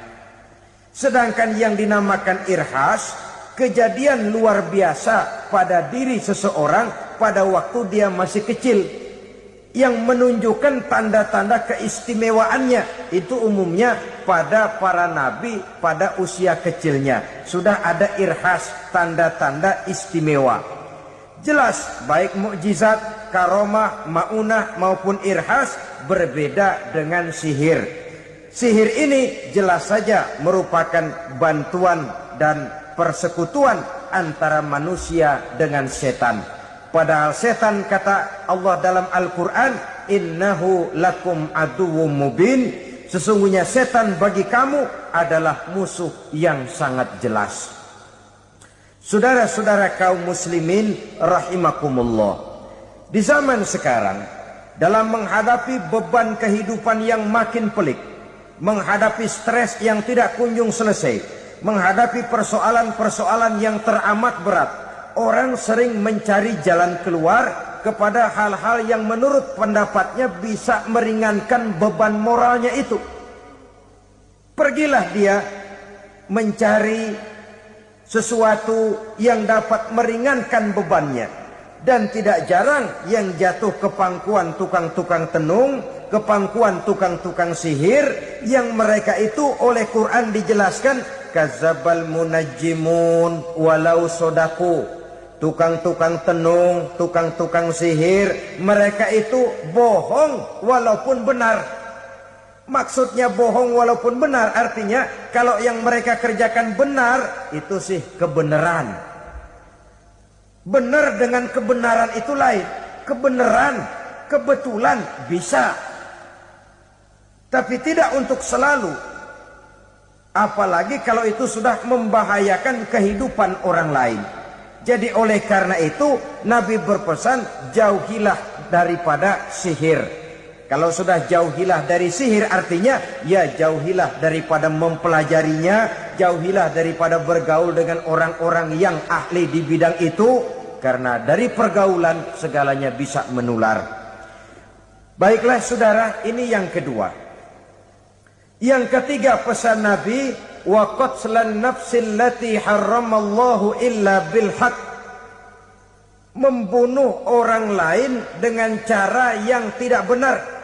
Sedangkan yang dinamakan irhas, kejadian luar biasa pada diri seseorang pada waktu dia masih kecil, yang menunjukkan tanda-tanda keistimewaannya. Itu umumnya pada para nabi pada usia kecilnya sudah ada irhas, tanda-tanda istimewa. Jelas baik mukjizat, karomah, maunah maupun irhas berbeda dengan sihir. Sihir ini jelas saja merupakan bantuan dan persekutuan antara manusia dengan setan. Padahal setan, kata Allah dalam Al-Quran, innahu lakum aduwwum mubin, sesungguhnya setan bagi kamu adalah musuh yang sangat jelas. Saudara-saudara kaum muslimin rahimakumullah, di zaman sekarang dalam menghadapi beban kehidupan yang makin pelik, menghadapi stres yang tidak kunjung selesai, menghadapi persoalan-persoalan yang teramat berat, orang sering mencari jalan keluar kepada hal-hal yang menurut pendapatnya bisa meringankan beban moralnya itu. Pergilah dia mencari sesuatu yang dapat meringankan bebannya. Dan tidak jarang yang jatuh ke pangkuan tukang-tukang tenung, ke pangkuan tukang-tukang sihir, yang mereka itu oleh Quran dijelaskan kadzabal munajjimun walau sodaku. Tukang-tukang tenung, tukang-tukang sihir, mereka itu bohong walaupun benar. Maksudnya bohong walaupun benar, artinya kalau yang mereka kerjakan benar, itu sih kebenaran. Benar dengan kebenaran itu lain. Kebenaran, kebetulan bisa, tapi tidak untuk selalu. Apalagi kalau itu sudah membahayakan kehidupan orang lain. Jadi oleh karena itu Nabi berpesan, jauhilah daripada sihir. Kalau sudah jauhilah dari sihir, artinya ya jauhilah daripada mempelajarinya, jauhilah daripada bergaul dengan orang-orang yang ahli di bidang itu, karena dari pergaulan segalanya bisa menular. Baiklah saudara, ini yang kedua. Yang ketiga pesan Nabi, wa qatlan nafsil lati harramallahu illa bil haq. Membunuh orang lain dengan cara yang tidak benar.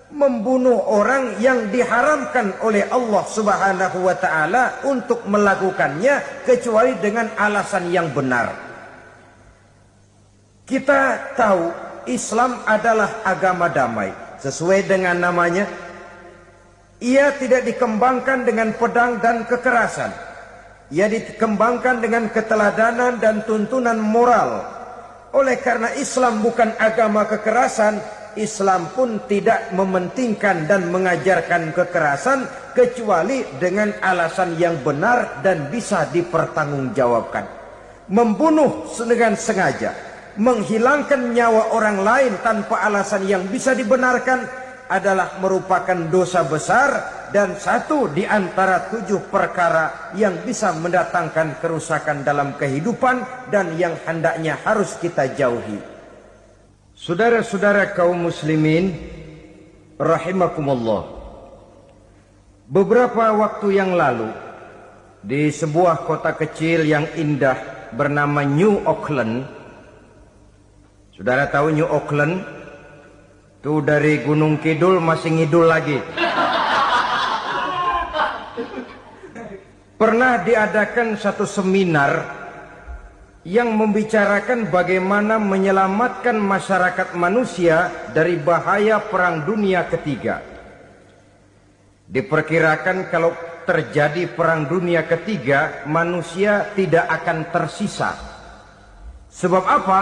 Membunuh orang yang diharamkan oleh Allah Subhanahu wa taala untuk melakukannya kecuali dengan alasan yang benar. Kita tahu Islam adalah agama damai. Sesuai dengan namanya, ia tidak dikembangkan dengan pedang dan kekerasan. Ia dikembangkan dengan keteladanan dan tuntunan moral. Oleh karena Islam bukan agama kekerasan, Islam pun tidak mementingkan dan mengajarkan kekerasan kecuali dengan alasan yang benar dan bisa dipertanggungjawabkan. Membunuh dengan sengaja, menghilangkan nyawa orang lain tanpa alasan yang bisa dibenarkan adalah merupakan dosa besar dan satu di antara 7 perkara yang bisa mendatangkan kerusakan dalam kehidupan dan yang hendaknya harus kita jauhi. Saudara-saudara kaum muslimin rahimakumullah, beberapa waktu yang lalu di sebuah kota kecil yang indah bernama New Auckland. Saudara tahu New Auckland? Itu dari Gunung Kidul masih ngidul lagi. Pernah diadakan satu seminar yang membicarakan bagaimana menyelamatkan masyarakat manusia dari bahaya Perang Dunia Ketiga. Diperkirakan kalau terjadi Perang Dunia Ketiga, manusia tidak akan tersisa. Sebab apa?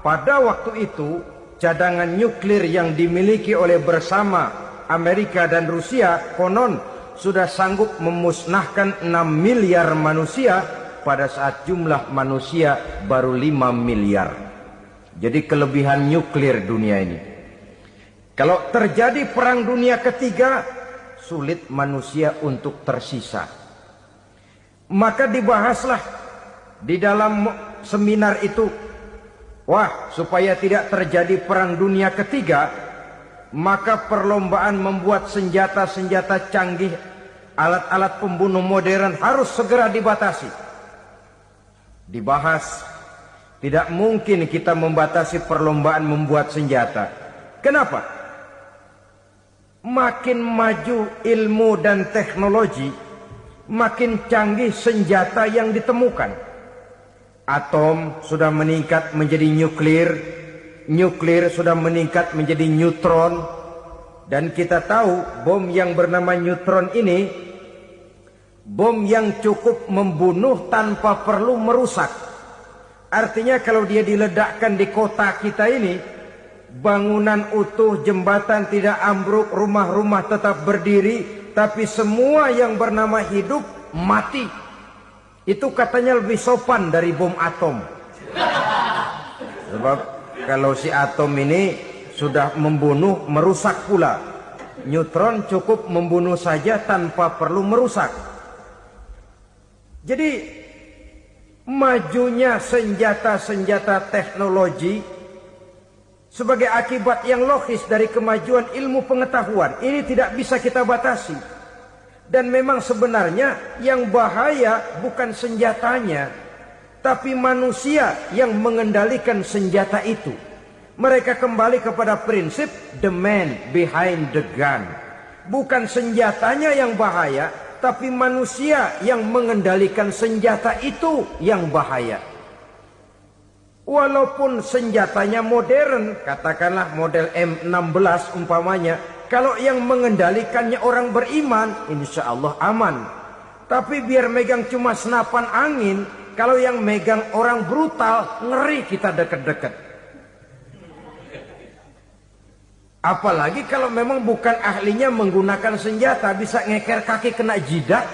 Pada waktu itu cadangan nuklir yang dimiliki oleh bersama Amerika dan Rusia konon sudah sanggup memusnahkan 6 miliar manusia pada saat jumlah manusia baru 5 miliar. Jadi kelebihan nuklir dunia ini. Kalau terjadi perang dunia ketiga, sulit manusia untuk tersisa. Maka dibahaslah di dalam seminar itu, wah, supaya tidak terjadi perang dunia ketiga, maka perlombaan membuat senjata-senjata canggih, alat-alat pembunuh modern harus segera dibatasi. Dibahas, tidak mungkin kita membatasi perlombaan membuat senjata. Kenapa? Makin maju ilmu dan teknologi, makin canggih senjata yang ditemukan. Atom sudah meningkat menjadi nuklir, nuklir sudah meningkat menjadi neutron, dan kita tahu bom yang bernama neutron ini bom yang cukup membunuh tanpa perlu merusak. Artinya kalau dia diledakkan di kota kita ini, bangunan utuh, jembatan tidak ambruk, rumah-rumah tetap berdiri, tapi semua yang bernama hidup mati. Itu katanya lebih sopan dari bom atom. Sebab kalau si atom ini sudah membunuh, merusak pula. Neutron cukup membunuh saja tanpa perlu merusak. Jadi majunya senjata-senjata teknologi sebagai akibat yang logis dari kemajuan ilmu pengetahuan ini tidak bisa kita batasi. Dan memang sebenarnya yang bahaya bukan senjatanya, tapi manusia yang mengendalikan senjata itu. Mereka kembali kepada prinsip the man behind the gun. Bukan senjatanya yang bahaya, tapi manusia yang mengendalikan senjata itu yang bahaya. Walaupun senjatanya modern, katakanlah model M16 umpamanya, kalau yang mengendalikannya orang beriman, insya Allah aman. Tapi biar megang cuma senapan angin, kalau yang megang orang brutal, ngeri kita deket-deket. Apalagi kalau memang bukan ahlinya menggunakan senjata, bisa ngeker kaki kena jidat.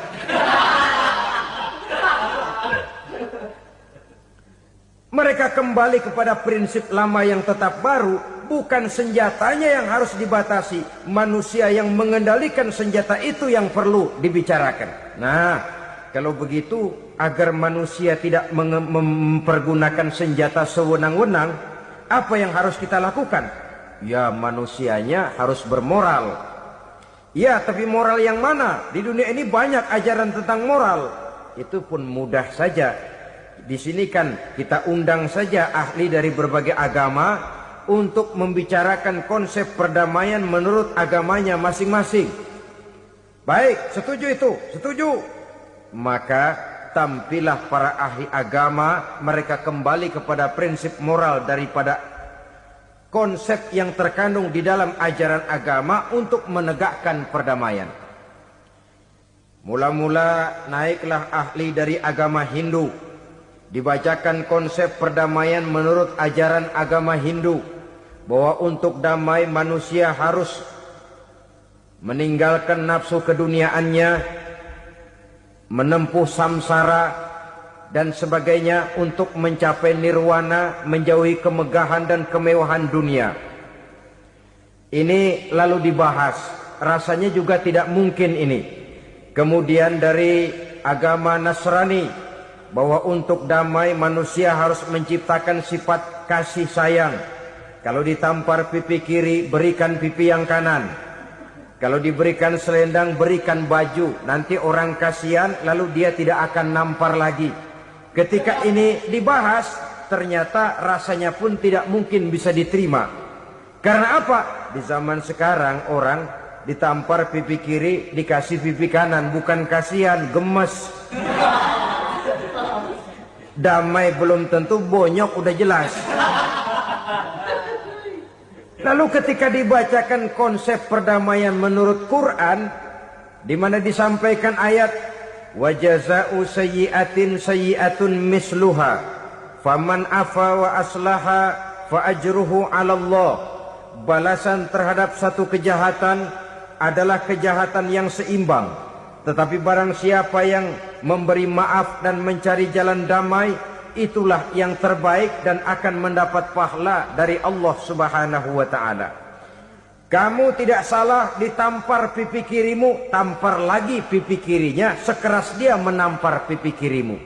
Mereka kembali kepada prinsip lama yang tetap baru. Bukan senjatanya yang harus dibatasi, manusia yang mengendalikan senjata itu yang perlu dibicarakan. Nah, kalau begitu, agar manusia tidak mempergunakan senjata sewenang-wenang, apa yang harus kita lakukan? Ya, manusianya harus bermoral. Ya, tapi moral yang mana? Di dunia ini banyak ajaran tentang moral. Itu pun mudah saja. Di sini kan kita undang saja ahli dari berbagai agama untuk membicarakan konsep perdamaian menurut agamanya masing-masing. Baik, setuju itu, setuju. Maka tampillah para ahli agama, mereka kembali kepada prinsip moral daripada konsep yang terkandung di dalam ajaran agama untuk menegakkan perdamaian. Mula-mula naiklah ahli dari agama Hindu, dibacakan konsep perdamaian menurut ajaran agama Hindu, bahwa untuk damai manusia harus meninggalkan nafsu keduniaannya, menempuh samsara dan sebagainya untuk mencapai nirwana, menjauhi kemegahan dan kemewahan dunia. Ini lalu dibahas, rasanya juga tidak mungkin ini. Kemudian dari agama Nasrani, bahwa untuk damai manusia harus menciptakan sifat kasih sayang. Kalau ditampar pipi kiri, berikan pipi yang kanan. Kalau diberikan selendang, berikan baju. Nanti orang kasihan, lalu dia tidak akan nampar lagi. Ketika ini dibahas, ternyata rasanya pun tidak mungkin bisa diterima. Karena apa? Di zaman sekarang orang ditampar pipi kiri, dikasih pipi kanan. Bukan kasihan, gemes. Damai belum tentu, bonyok udah jelas. Lalu ketika dibacakan konsep perdamaian menurut Quran, di mana disampaikan ayat wa jazaa'u sayyi'atin sayyi'atun misluha faman afa wa aslaha fa ajruhu 'ala Allah. Balasan terhadap satu kejahatan adalah kejahatan yang seimbang. Tetapi barang siapa yang memberi maaf dan mencari jalan damai, itulah yang terbaik dan akan mendapat pahala dari Allah Subhanahu wa taala. Kamu tidak salah ditampar pipi kirimu, tampar lagi pipi kirinya sekeras dia menampar pipi kirimu.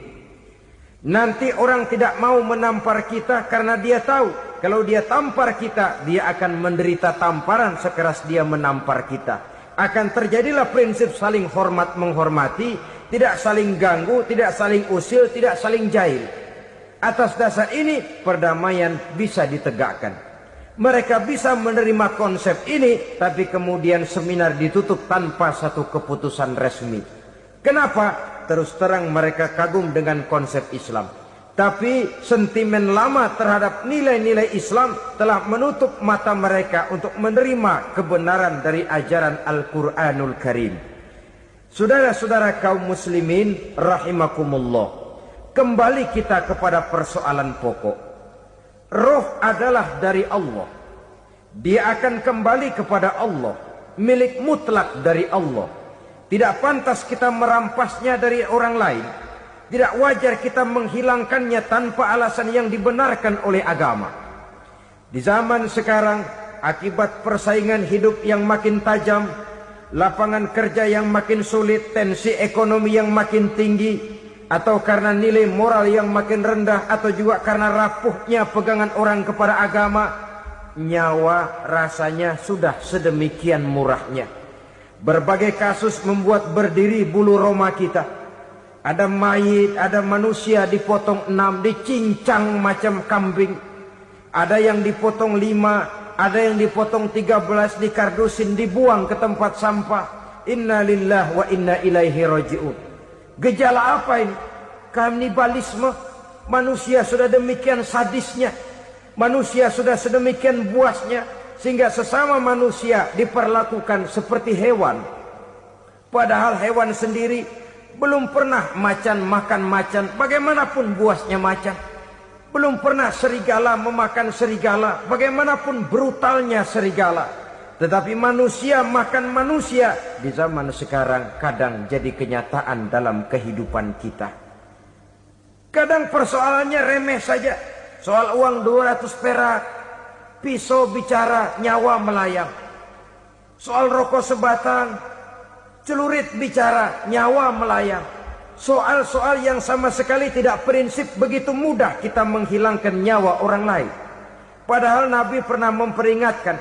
Nanti orang tidak mau menampar kita karena dia tahu kalau dia tampar kita, dia akan menderita tamparan sekeras dia menampar kita. Akan terjadilah prinsip saling hormat menghormati, tidak saling ganggu, tidak saling usil, tidak saling jahil. Atas dasar ini perdamaian bisa ditegakkan. Mereka bisa menerima konsep ini, tapi kemudian seminar ditutup tanpa satu keputusan resmi. Kenapa? Terus terang mereka kagum dengan konsep Islam. Tapi sentimen lama terhadap nilai-nilai Islam telah menutup mata mereka untuk menerima kebenaran dari ajaran Al-Quranul Karim. Saudara-saudara kaum muslimin rahimakumullah, kembali kita kepada persoalan pokok. Roh adalah dari Allah. Dia akan kembali kepada Allah, milik mutlak dari Allah. Tidak pantas kita merampasnya dari orang lain. Tidak wajar kita menghilangkannya tanpa alasan yang dibenarkan oleh agama. Di zaman sekarang, akibat persaingan hidup yang makin tajam, lapangan kerja yang makin sulit, tensi ekonomi yang makin tinggi, atau karena nilai moral yang makin rendah, atau juga karena rapuhnya pegangan orang kepada agama, nyawa rasanya sudah sedemikian murahnya. Berbagai kasus membuat berdiri bulu roma kita. Ada mayit, ada manusia dipotong 6, dicincang macam kambing. Ada yang dipotong 5, ada yang dipotong 13, dikardusin, dibuang ke tempat sampah. Inna lillahi wa inna ilaihi raji'un. Gejala apa ini? Kanibalisme. Manusia sudah demikian sadisnya, manusia sudah sedemikian buasnya, sehingga sesama manusia diperlakukan seperti hewan. Padahal hewan sendiri belum pernah macan makan macan, bagaimanapun buasnya macan. Belum pernah serigala memakan serigala, bagaimanapun brutalnya serigala. Tetapi manusia makan manusia di zaman sekarang kadang jadi kenyataan dalam kehidupan kita. Kadang persoalannya remeh saja. Soal uang 200 perak, pisau bicara, nyawa melayang. Soal rokok sebatang, celurit bicara, nyawa melayang. Soal-soal yang sama sekali tidak prinsip, begitu mudah kita menghilangkan nyawa orang lain. Padahal Nabi pernah memperingatkan,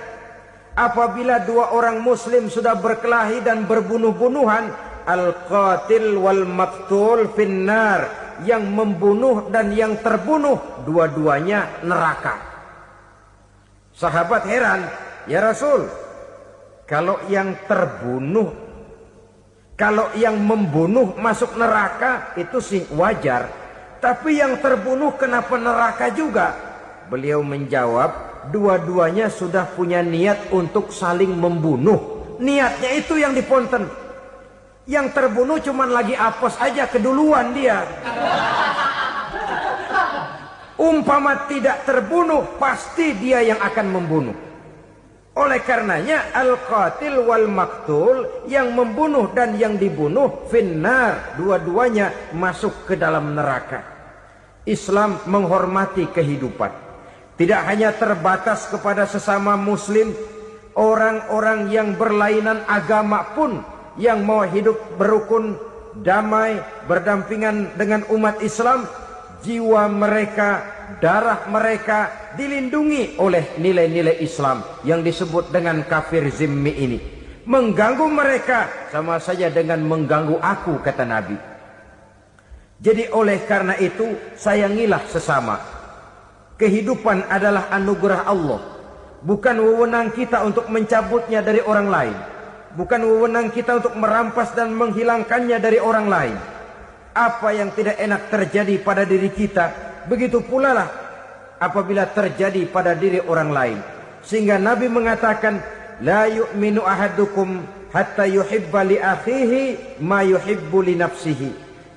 apabila dua orang muslim sudah berkelahi dan berbunuh-bunuhan, al-qatil wal maqtul finnar, yang membunuh dan yang terbunuh dua-duanya neraka. Sahabat heran, ya Rasul, kalau yang membunuh masuk neraka itu sih wajar, tapi yang terbunuh kenapa neraka juga? Beliau menjawab, dua-duanya sudah punya niat untuk saling membunuh. Niatnya itu yang diponten. Yang terbunuh cuman lagi apes aja, keduluan dia. Umpama tidak terbunuh, pasti dia yang akan membunuh. Oleh karenanya al-qatil wal maktul, yang membunuh dan yang dibunuh finnar, dua-duanya masuk ke dalam neraka. Islam menghormati kehidupan. Tidak hanya terbatas kepada sesama muslim, orang-orang yang berlainan agama pun yang mau hidup berukun, damai, berdampingan dengan umat Islam, jiwa mereka, darah mereka dilindungi oleh nilai-nilai Islam yang disebut dengan kafir zimmi ini. Mengganggu mereka sama saja dengan mengganggu aku, kata Nabi. Jadi oleh karena itu, sayangilah sesama. Kehidupan adalah anugerah Allah, bukan wewenang kita untuk mencabutnya dari orang lain, bukan wewenang kita untuk merampas dan menghilangkannya dari orang lain. Apa yang tidak enak terjadi pada diri kita, begitu pula lah apabila terjadi pada diri orang lain. Sehingga Nabi mengatakan, la yu'minu ahadukum hatta yuhibba li akhihi ma yuhibbu li nafsihi.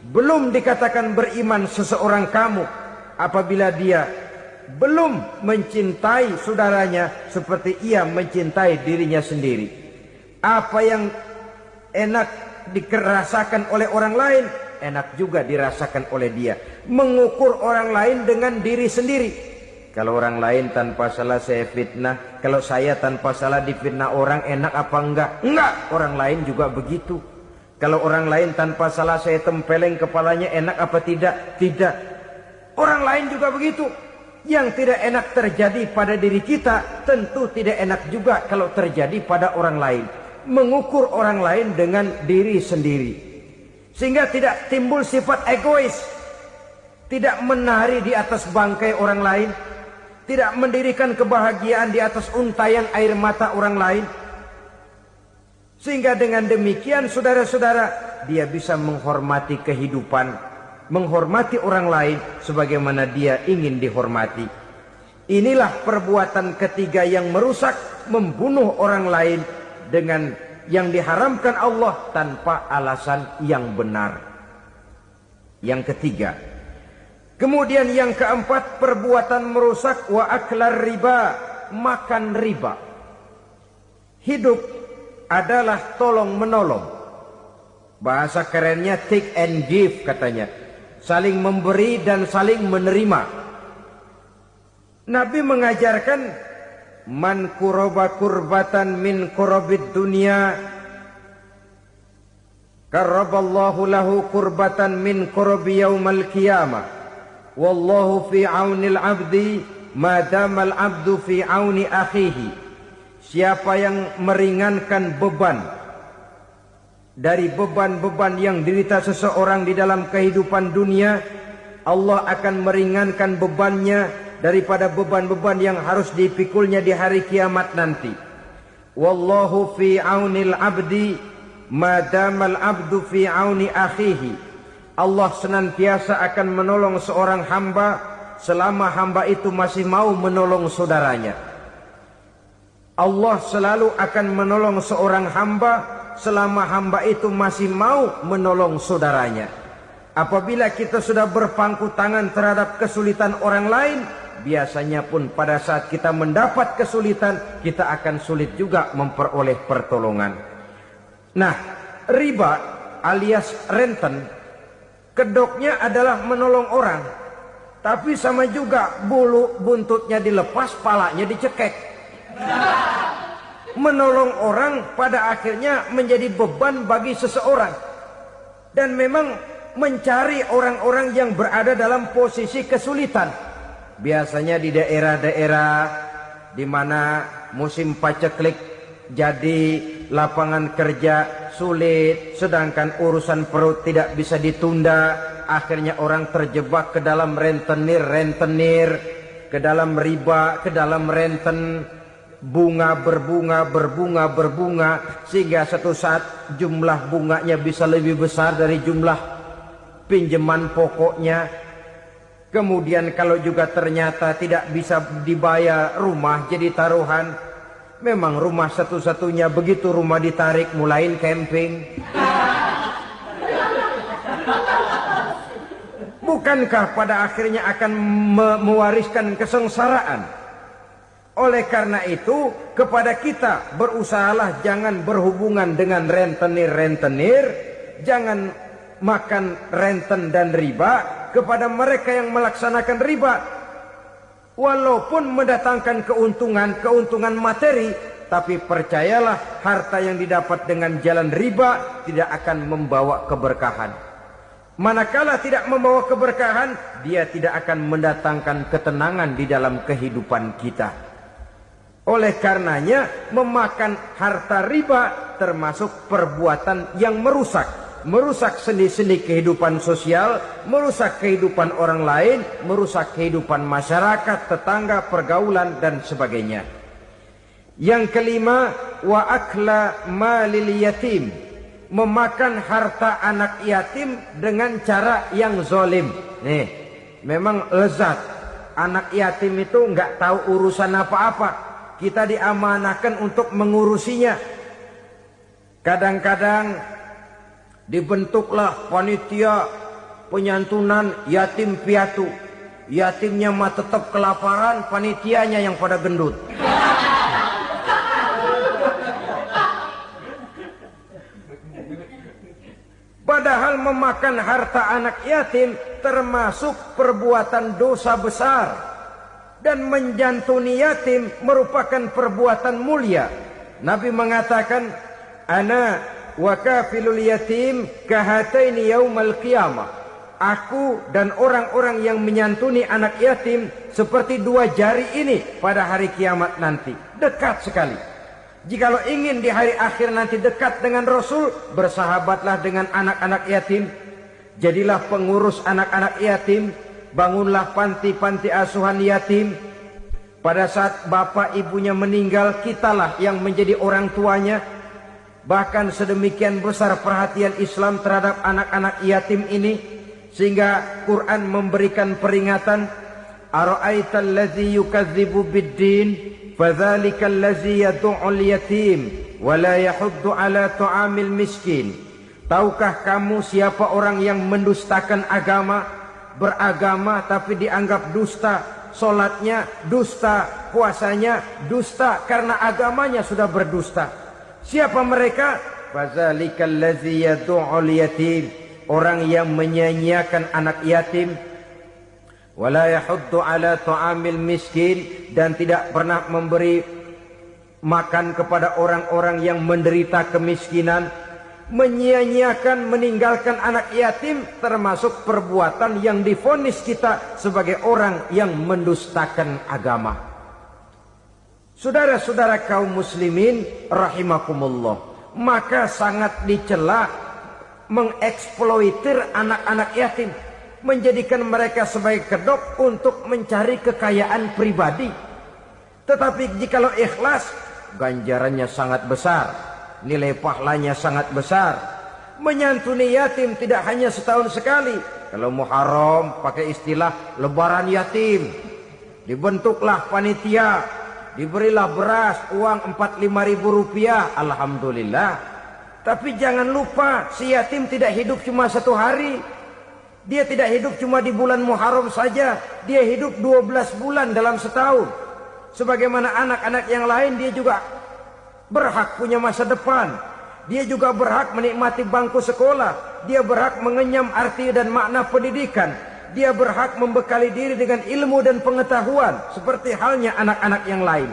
Belum dikatakan beriman seseorang kamu apabila dia belum mencintai saudaranya seperti ia mencintai dirinya sendiri. Apa yang enak dirasakan oleh orang lain, enak juga dirasakan oleh dia. Mengukur orang lain dengan diri sendiri. Kalau orang lain tanpa salah saya fitnah, kalau saya tanpa salah difitnah orang, enak apa enggak? Enggak, orang lain juga begitu. Kalau orang lain tanpa salah saya tempeleng kepalanya, enak apa tidak? Tidak. Orang lain juga begitu. Yang tidak enak terjadi pada diri kita, tentu tidak enak juga kalau terjadi pada orang lain. Mengukur orang lain dengan diri sendiri. Sehingga tidak timbul sifat egois. Tidak menari di atas bangkai orang lain. Tidak mendirikan kebahagiaan di atas untayan air mata orang lain. Sehingga dengan demikian saudara-saudara, dia bisa menghormati kehidupan, menghormati orang lain sebagaimana dia ingin dihormati. Inilah perbuatan ketiga yang merusak, membunuh orang lain dengan yang diharamkan Allah tanpa alasan yang benar. Yang ketiga. Kemudian yang keempat, perbuatan merusak wa aklar riba, makan riba. Hidup adalah tolong menolong. Bahasa kerennya take and give katanya. Saling memberi dan saling menerima. Nabi mengajarkan man kuraba kurbatan min kurabid dunya karaballahu lahu kurbatan min kurabi yaumal qiyamah wallahu fi aunil abdi madamal abdu fi auni akhihi. Siapa yang meringankan beban dari beban-beban yang derita seseorang di dalam kehidupan dunia, Allah akan meringankan bebannya daripada beban-beban yang harus dipikulnya di hari kiamat nanti. Wallahu fi aunil abdi madamal abdu fi auni akhihi. Allah senantiasa akan menolong seorang hamba selama hamba itu masih mau menolong saudaranya. Allah selalu akan menolong seorang hamba selama hamba itu masih mau menolong saudaranya. Apabila kita sudah berpangku tangan terhadap kesulitan orang lain, biasanya pun pada saat kita mendapat kesulitan, kita akan sulit juga memperoleh pertolongan. Nah, riba alias renten, kedoknya adalah menolong orang. Tapi sama juga bulu buntutnya dilepas, palanya dicekek. Menolong orang pada akhirnya menjadi beban bagi seseorang. Dan memang mencari orang-orang yang berada dalam posisi kesulitan. Biasanya di daerah-daerah di mana musim paceklik jadi lapangan kerja sulit, sedangkan urusan perut tidak bisa ditunda, akhirnya orang terjebak ke dalam rentenir, ke dalam riba, ke dalam renten, bunga berbunga, sehingga satu saat jumlah bunganya bisa lebih besar dari jumlah pinjaman pokoknya. Kemudian kalau juga ternyata tidak bisa dibayar, rumah jadi taruhan. Memang rumah satu-satunya, begitu rumah ditarik mulain camping. Bukankah pada akhirnya akan mewariskan kesengsaraan? Oleh karena itu, kepada kita berusahalah jangan berhubungan dengan rentenir, jangan makan renten dan riba. Kepada mereka yang melaksanakan riba, walaupun mendatangkan keuntungan materi, tapi percayalah harta yang didapat dengan jalan riba tidak akan membawa keberkahan. Manakala tidak membawa keberkahan, dia tidak akan mendatangkan ketenangan di dalam kehidupan kita. Oleh karenanya, memakan harta riba termasuk perbuatan yang merusak sendi-sendi kehidupan sosial, merusak kehidupan orang lain, merusak kehidupan masyarakat, tetangga, pergaulan, dan sebagainya. Yang kelima, wa akla malil yatim, memakan harta anak yatim dengan cara yang zalim. Nih, memang lezat. Anak yatim itu nggak tahu urusan apa-apa. Kita diamanahkan untuk mengurusinya. Kadang-kadang dibentuklah panitia penyantunan yatim piatu. yatimnya mah tetap kelaparan, panitianya yang pada gendut. Padahal memakan harta anak yatim termasuk perbuatan dosa besar. Dan menjantuni yatim merupakan perbuatan mulia. Nabi mengatakan, ana wa kafilul yatim kahataini yaumal qiyamah. Aku dan orang-orang yang menyantuni anak yatim seperti dua jari ini pada hari kiamat nanti. Dekat sekali. Jikalau ingin di hari akhir nanti dekat dengan Rasul, bersahabatlah dengan anak-anak yatim. Jadilah pengurus anak-anak yatim. Bangunlah panti-panti asuhan yatim. Pada saat bapak ibunya meninggal, kitalah yang menjadi orang tuanya. Bahkan sedemikian besar perhatian Islam terhadap anak-anak yatim ini, sehingga Quran memberikan peringatan, ara'aital ladzi yukadzibu bid-din fadzalikal ladzi yad'ul yatim wa la yahuddu ala ta'amil miskin. Tahukah kamu siapa orang yang mendustakan agama? Beragama tapi dianggap dusta, solatnya dusta, puasanya dusta karena agamanya sudah berdusta. Siapa mereka? Fazalikal ladzi yad'ul yatim, orang yang menyia-nyiakan anak yatim, wala yahuddu ala ta'amil miskin, dan tidak pernah memberi makan kepada orang-orang yang menderita kemiskinan. Menyia-nyiakan, meninggalkan anak yatim termasuk perbuatan yang divonis kita sebagai orang yang mendustakan agama. Saudara-saudara kaum muslimin rahimakumullah, maka sangat dicela mengeksploitir anak-anak yatim, menjadikan mereka sebagai kedok untuk mencari kekayaan pribadi. Tetapi jikalau ikhlas, ganjarannya sangat besar, nilai pahalanya sangat besar. Menyantuni yatim tidak hanya setahun sekali. Kalau Muharram pakai istilah lebaran yatim. Dibentuklah panitia, diberilah beras, uang 4-5 ribu rupiah. Alhamdulillah. Tapi jangan lupa, si yatim tidak hidup cuma satu hari. Dia tidak hidup cuma di bulan Muharram saja. Dia hidup 12 bulan dalam setahun. Sebagaimana anak-anak yang lain, dia juga berhak punya masa depan. Dia juga berhak menikmati bangku sekolah. Dia berhak mengenyam arti dan makna pendidikan. Dia berhak membekali diri dengan ilmu dan pengetahuan seperti halnya anak-anak yang lain.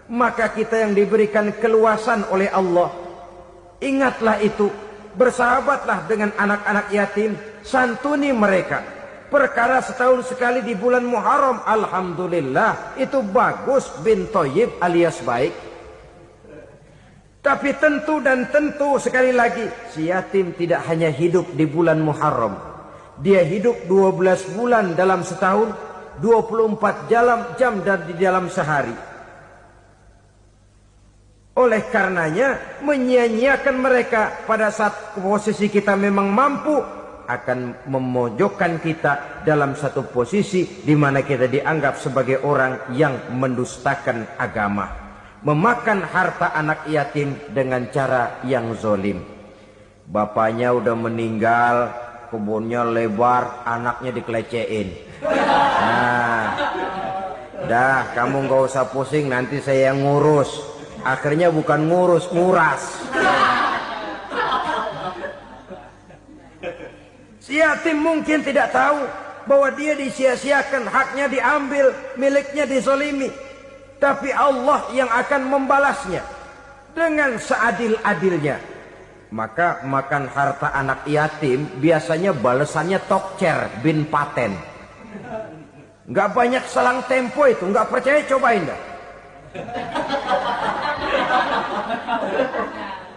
Maka kita yang diberikan keluasan oleh Allah, ingatlah itu. Bersahabatlah dengan anak-anak yatim, santuni mereka. Perkara setahun sekali di bulan Muharram, alhamdulillah, itu bagus, bin Thayyib alias baik. Tapi tentu dan tentu sekali lagi, si yatim tidak hanya hidup di bulan Muharram. Dia hidup 12 bulan dalam setahun, 24 jam di dalam sehari. Oleh karenanya, menyia-nyiakan mereka pada saat posisi kita memang mampu, akan memojokkan kita dalam satu posisi di mana kita dianggap sebagai orang yang mendustakan agama. Memakan harta anak yatim dengan cara yang zolim. Bapaknya udah meninggal, kebunnya lebar, anaknya dikelecehin. Nah, dah kamu gak usah pusing, nanti saya yang ngurus. Akhirnya bukan ngurus, nguras. Si yatim mungkin tidak tahu bahwa dia disia-siakan, haknya diambil, miliknya dizolimi. Tapi Allah yang akan membalasnya dengan seadil-adilnya. Maka makan harta anak yatim biasanya balasannya tokcer bin paten. Nggak banyak selang tempo itu, nggak percaya cobain dah.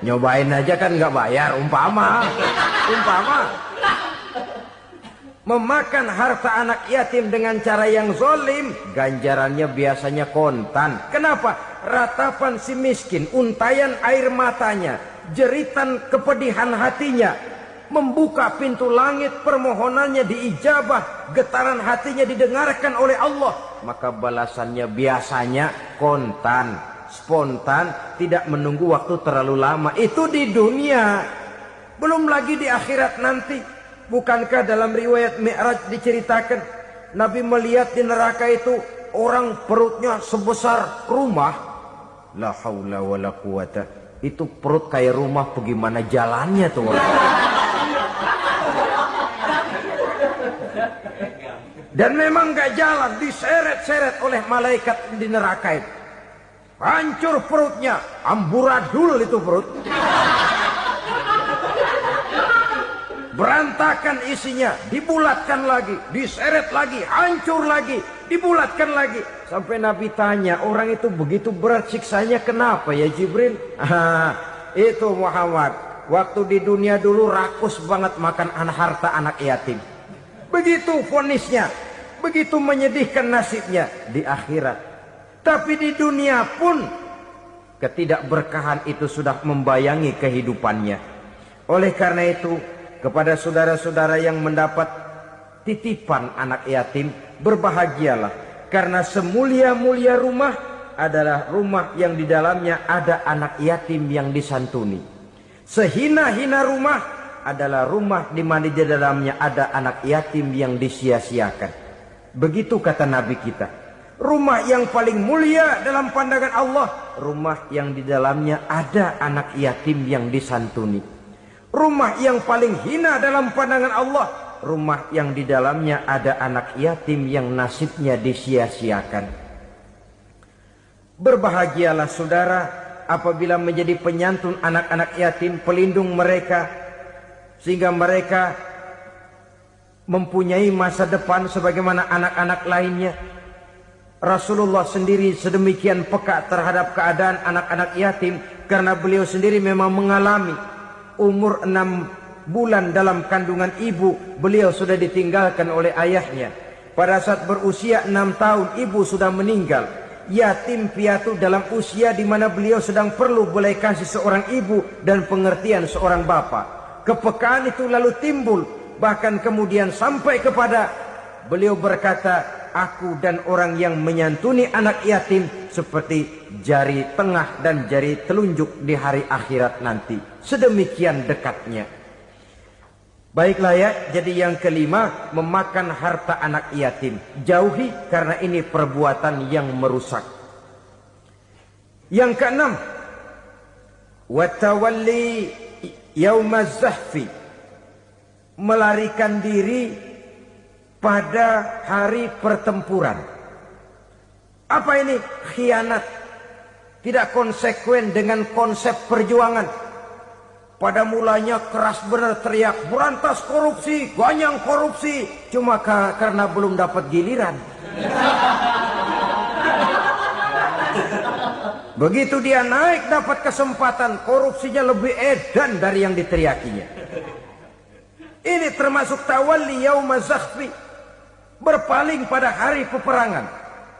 Nyobain aja kan nggak bayar, umpama. Memakan harta anak yatim dengan cara yang zolim, ganjarannya biasanya kontan. Kenapa? Ratapan si miskin, untayan air matanya, jeritan kepedihan hatinya, membuka pintu langit, permohonannya diijabah, getaran hatinya didengarkan oleh Allah. Maka balasannya biasanya kontan, spontan, tidak menunggu waktu terlalu lama. Itu di dunia, belum lagi di akhirat nanti. Bukankah dalam riwayat Mi'raj diceritakan Nabi melihat di neraka itu orang perutnya sebesar rumah. La haula wala quwata. Itu perut kayak rumah, bagaimana jalannya tuh orang? Dan memang gak jalan, diseret-seret oleh malaikat di neraka itu. Hancur perutnya, amburadul itu perut. Berantakan isinya, dibulatkan lagi, diseret lagi, hancur lagi, dibulatkan lagi. Sampai Nabi tanya, orang itu begitu berat siksanya kenapa ya Jibril? Itu Muhammad, waktu di dunia dulu rakus banget makan harta anak yatim. Begitu vonisnya, begitu menyedihkan nasibnya di akhirat. Tapi di dunia pun ketidakberkahan itu sudah membayangi kehidupannya. Oleh karena itu, kepada saudara-saudara yang mendapat titipan anak yatim, berbahagialah, karena semulia-mulia rumah adalah rumah yang di dalamnya ada anak yatim yang disantuni. Sehina-hina rumah adalah rumah di mana di dalamnya ada anak yatim yang disia-siakan. Begitu kata Nabi kita. Rumah yang paling mulia dalam pandangan Allah, rumah yang di dalamnya ada anak yatim yang disantuni. Rumah yang paling hina dalam pandangan Allah, rumah yang di dalamnya ada anak yatim yang nasibnya disia-siakan. Berbahagialah saudara apabila menjadi penyantun anak-anak yatim, pelindung mereka, sehingga mereka mempunyai masa depan sebagaimana anak-anak lainnya. Rasulullah sendiri sedemikian peka terhadap keadaan anak-anak yatim, karena beliau sendiri memang mengalami. Umur 6 bulan dalam kandungan ibu, beliau sudah ditinggalkan oleh ayahnya. Pada saat berusia 6 tahun, ibu sudah meninggal. Yatim piatu dalam usia di mana beliau sedang perlu belas kasih seorang ibu dan pengertian seorang bapa. Kepekaan itu lalu timbul, bahkan kemudian sampai kepada beliau berkata, aku dan orang yang menyantuni anak yatim seperti jari tengah dan jari telunjuk di hari akhirat nanti. Sedemikian dekatnya. Baiklah ya, jadi yang kelima, memakan harta anak yatim. Jauhi, karena ini perbuatan yang merusak. Yang keenam, watawalli yaumaz zahfi, melarikan diri pada hari pertempuran. Apa ini? Khianat. Tidak konsekuen dengan konsep perjuangan. Pada mulanya keras benar teriak, berantas korupsi, ganyang korupsi. Cuma karena belum dapat giliran. Begitu dia naik dapat kesempatan, korupsinya lebih edan dari yang diteriakinya. Ini termasuk tawalli yaumaz zahfi, berpaling pada hari peperangan.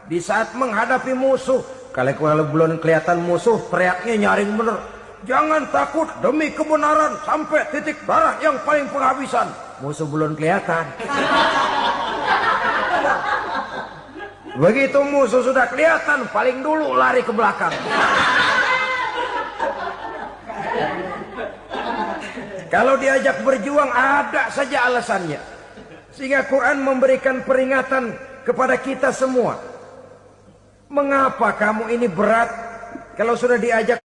Di saat menghadapi musuh, kalau belum kelihatan musuh, teriaknya nyaring bener. Jangan takut, demi kebenaran sampai titik darah yang paling penghabisan. Musuh belum kelihatan. Begitu musuh sudah kelihatan, paling dulu lari ke belakang. Kalau diajak berjuang ada saja alasannya. Sehingga Quran memberikan peringatan kepada kita semua. Mengapa kamu ini berat? Kalau sudah diajak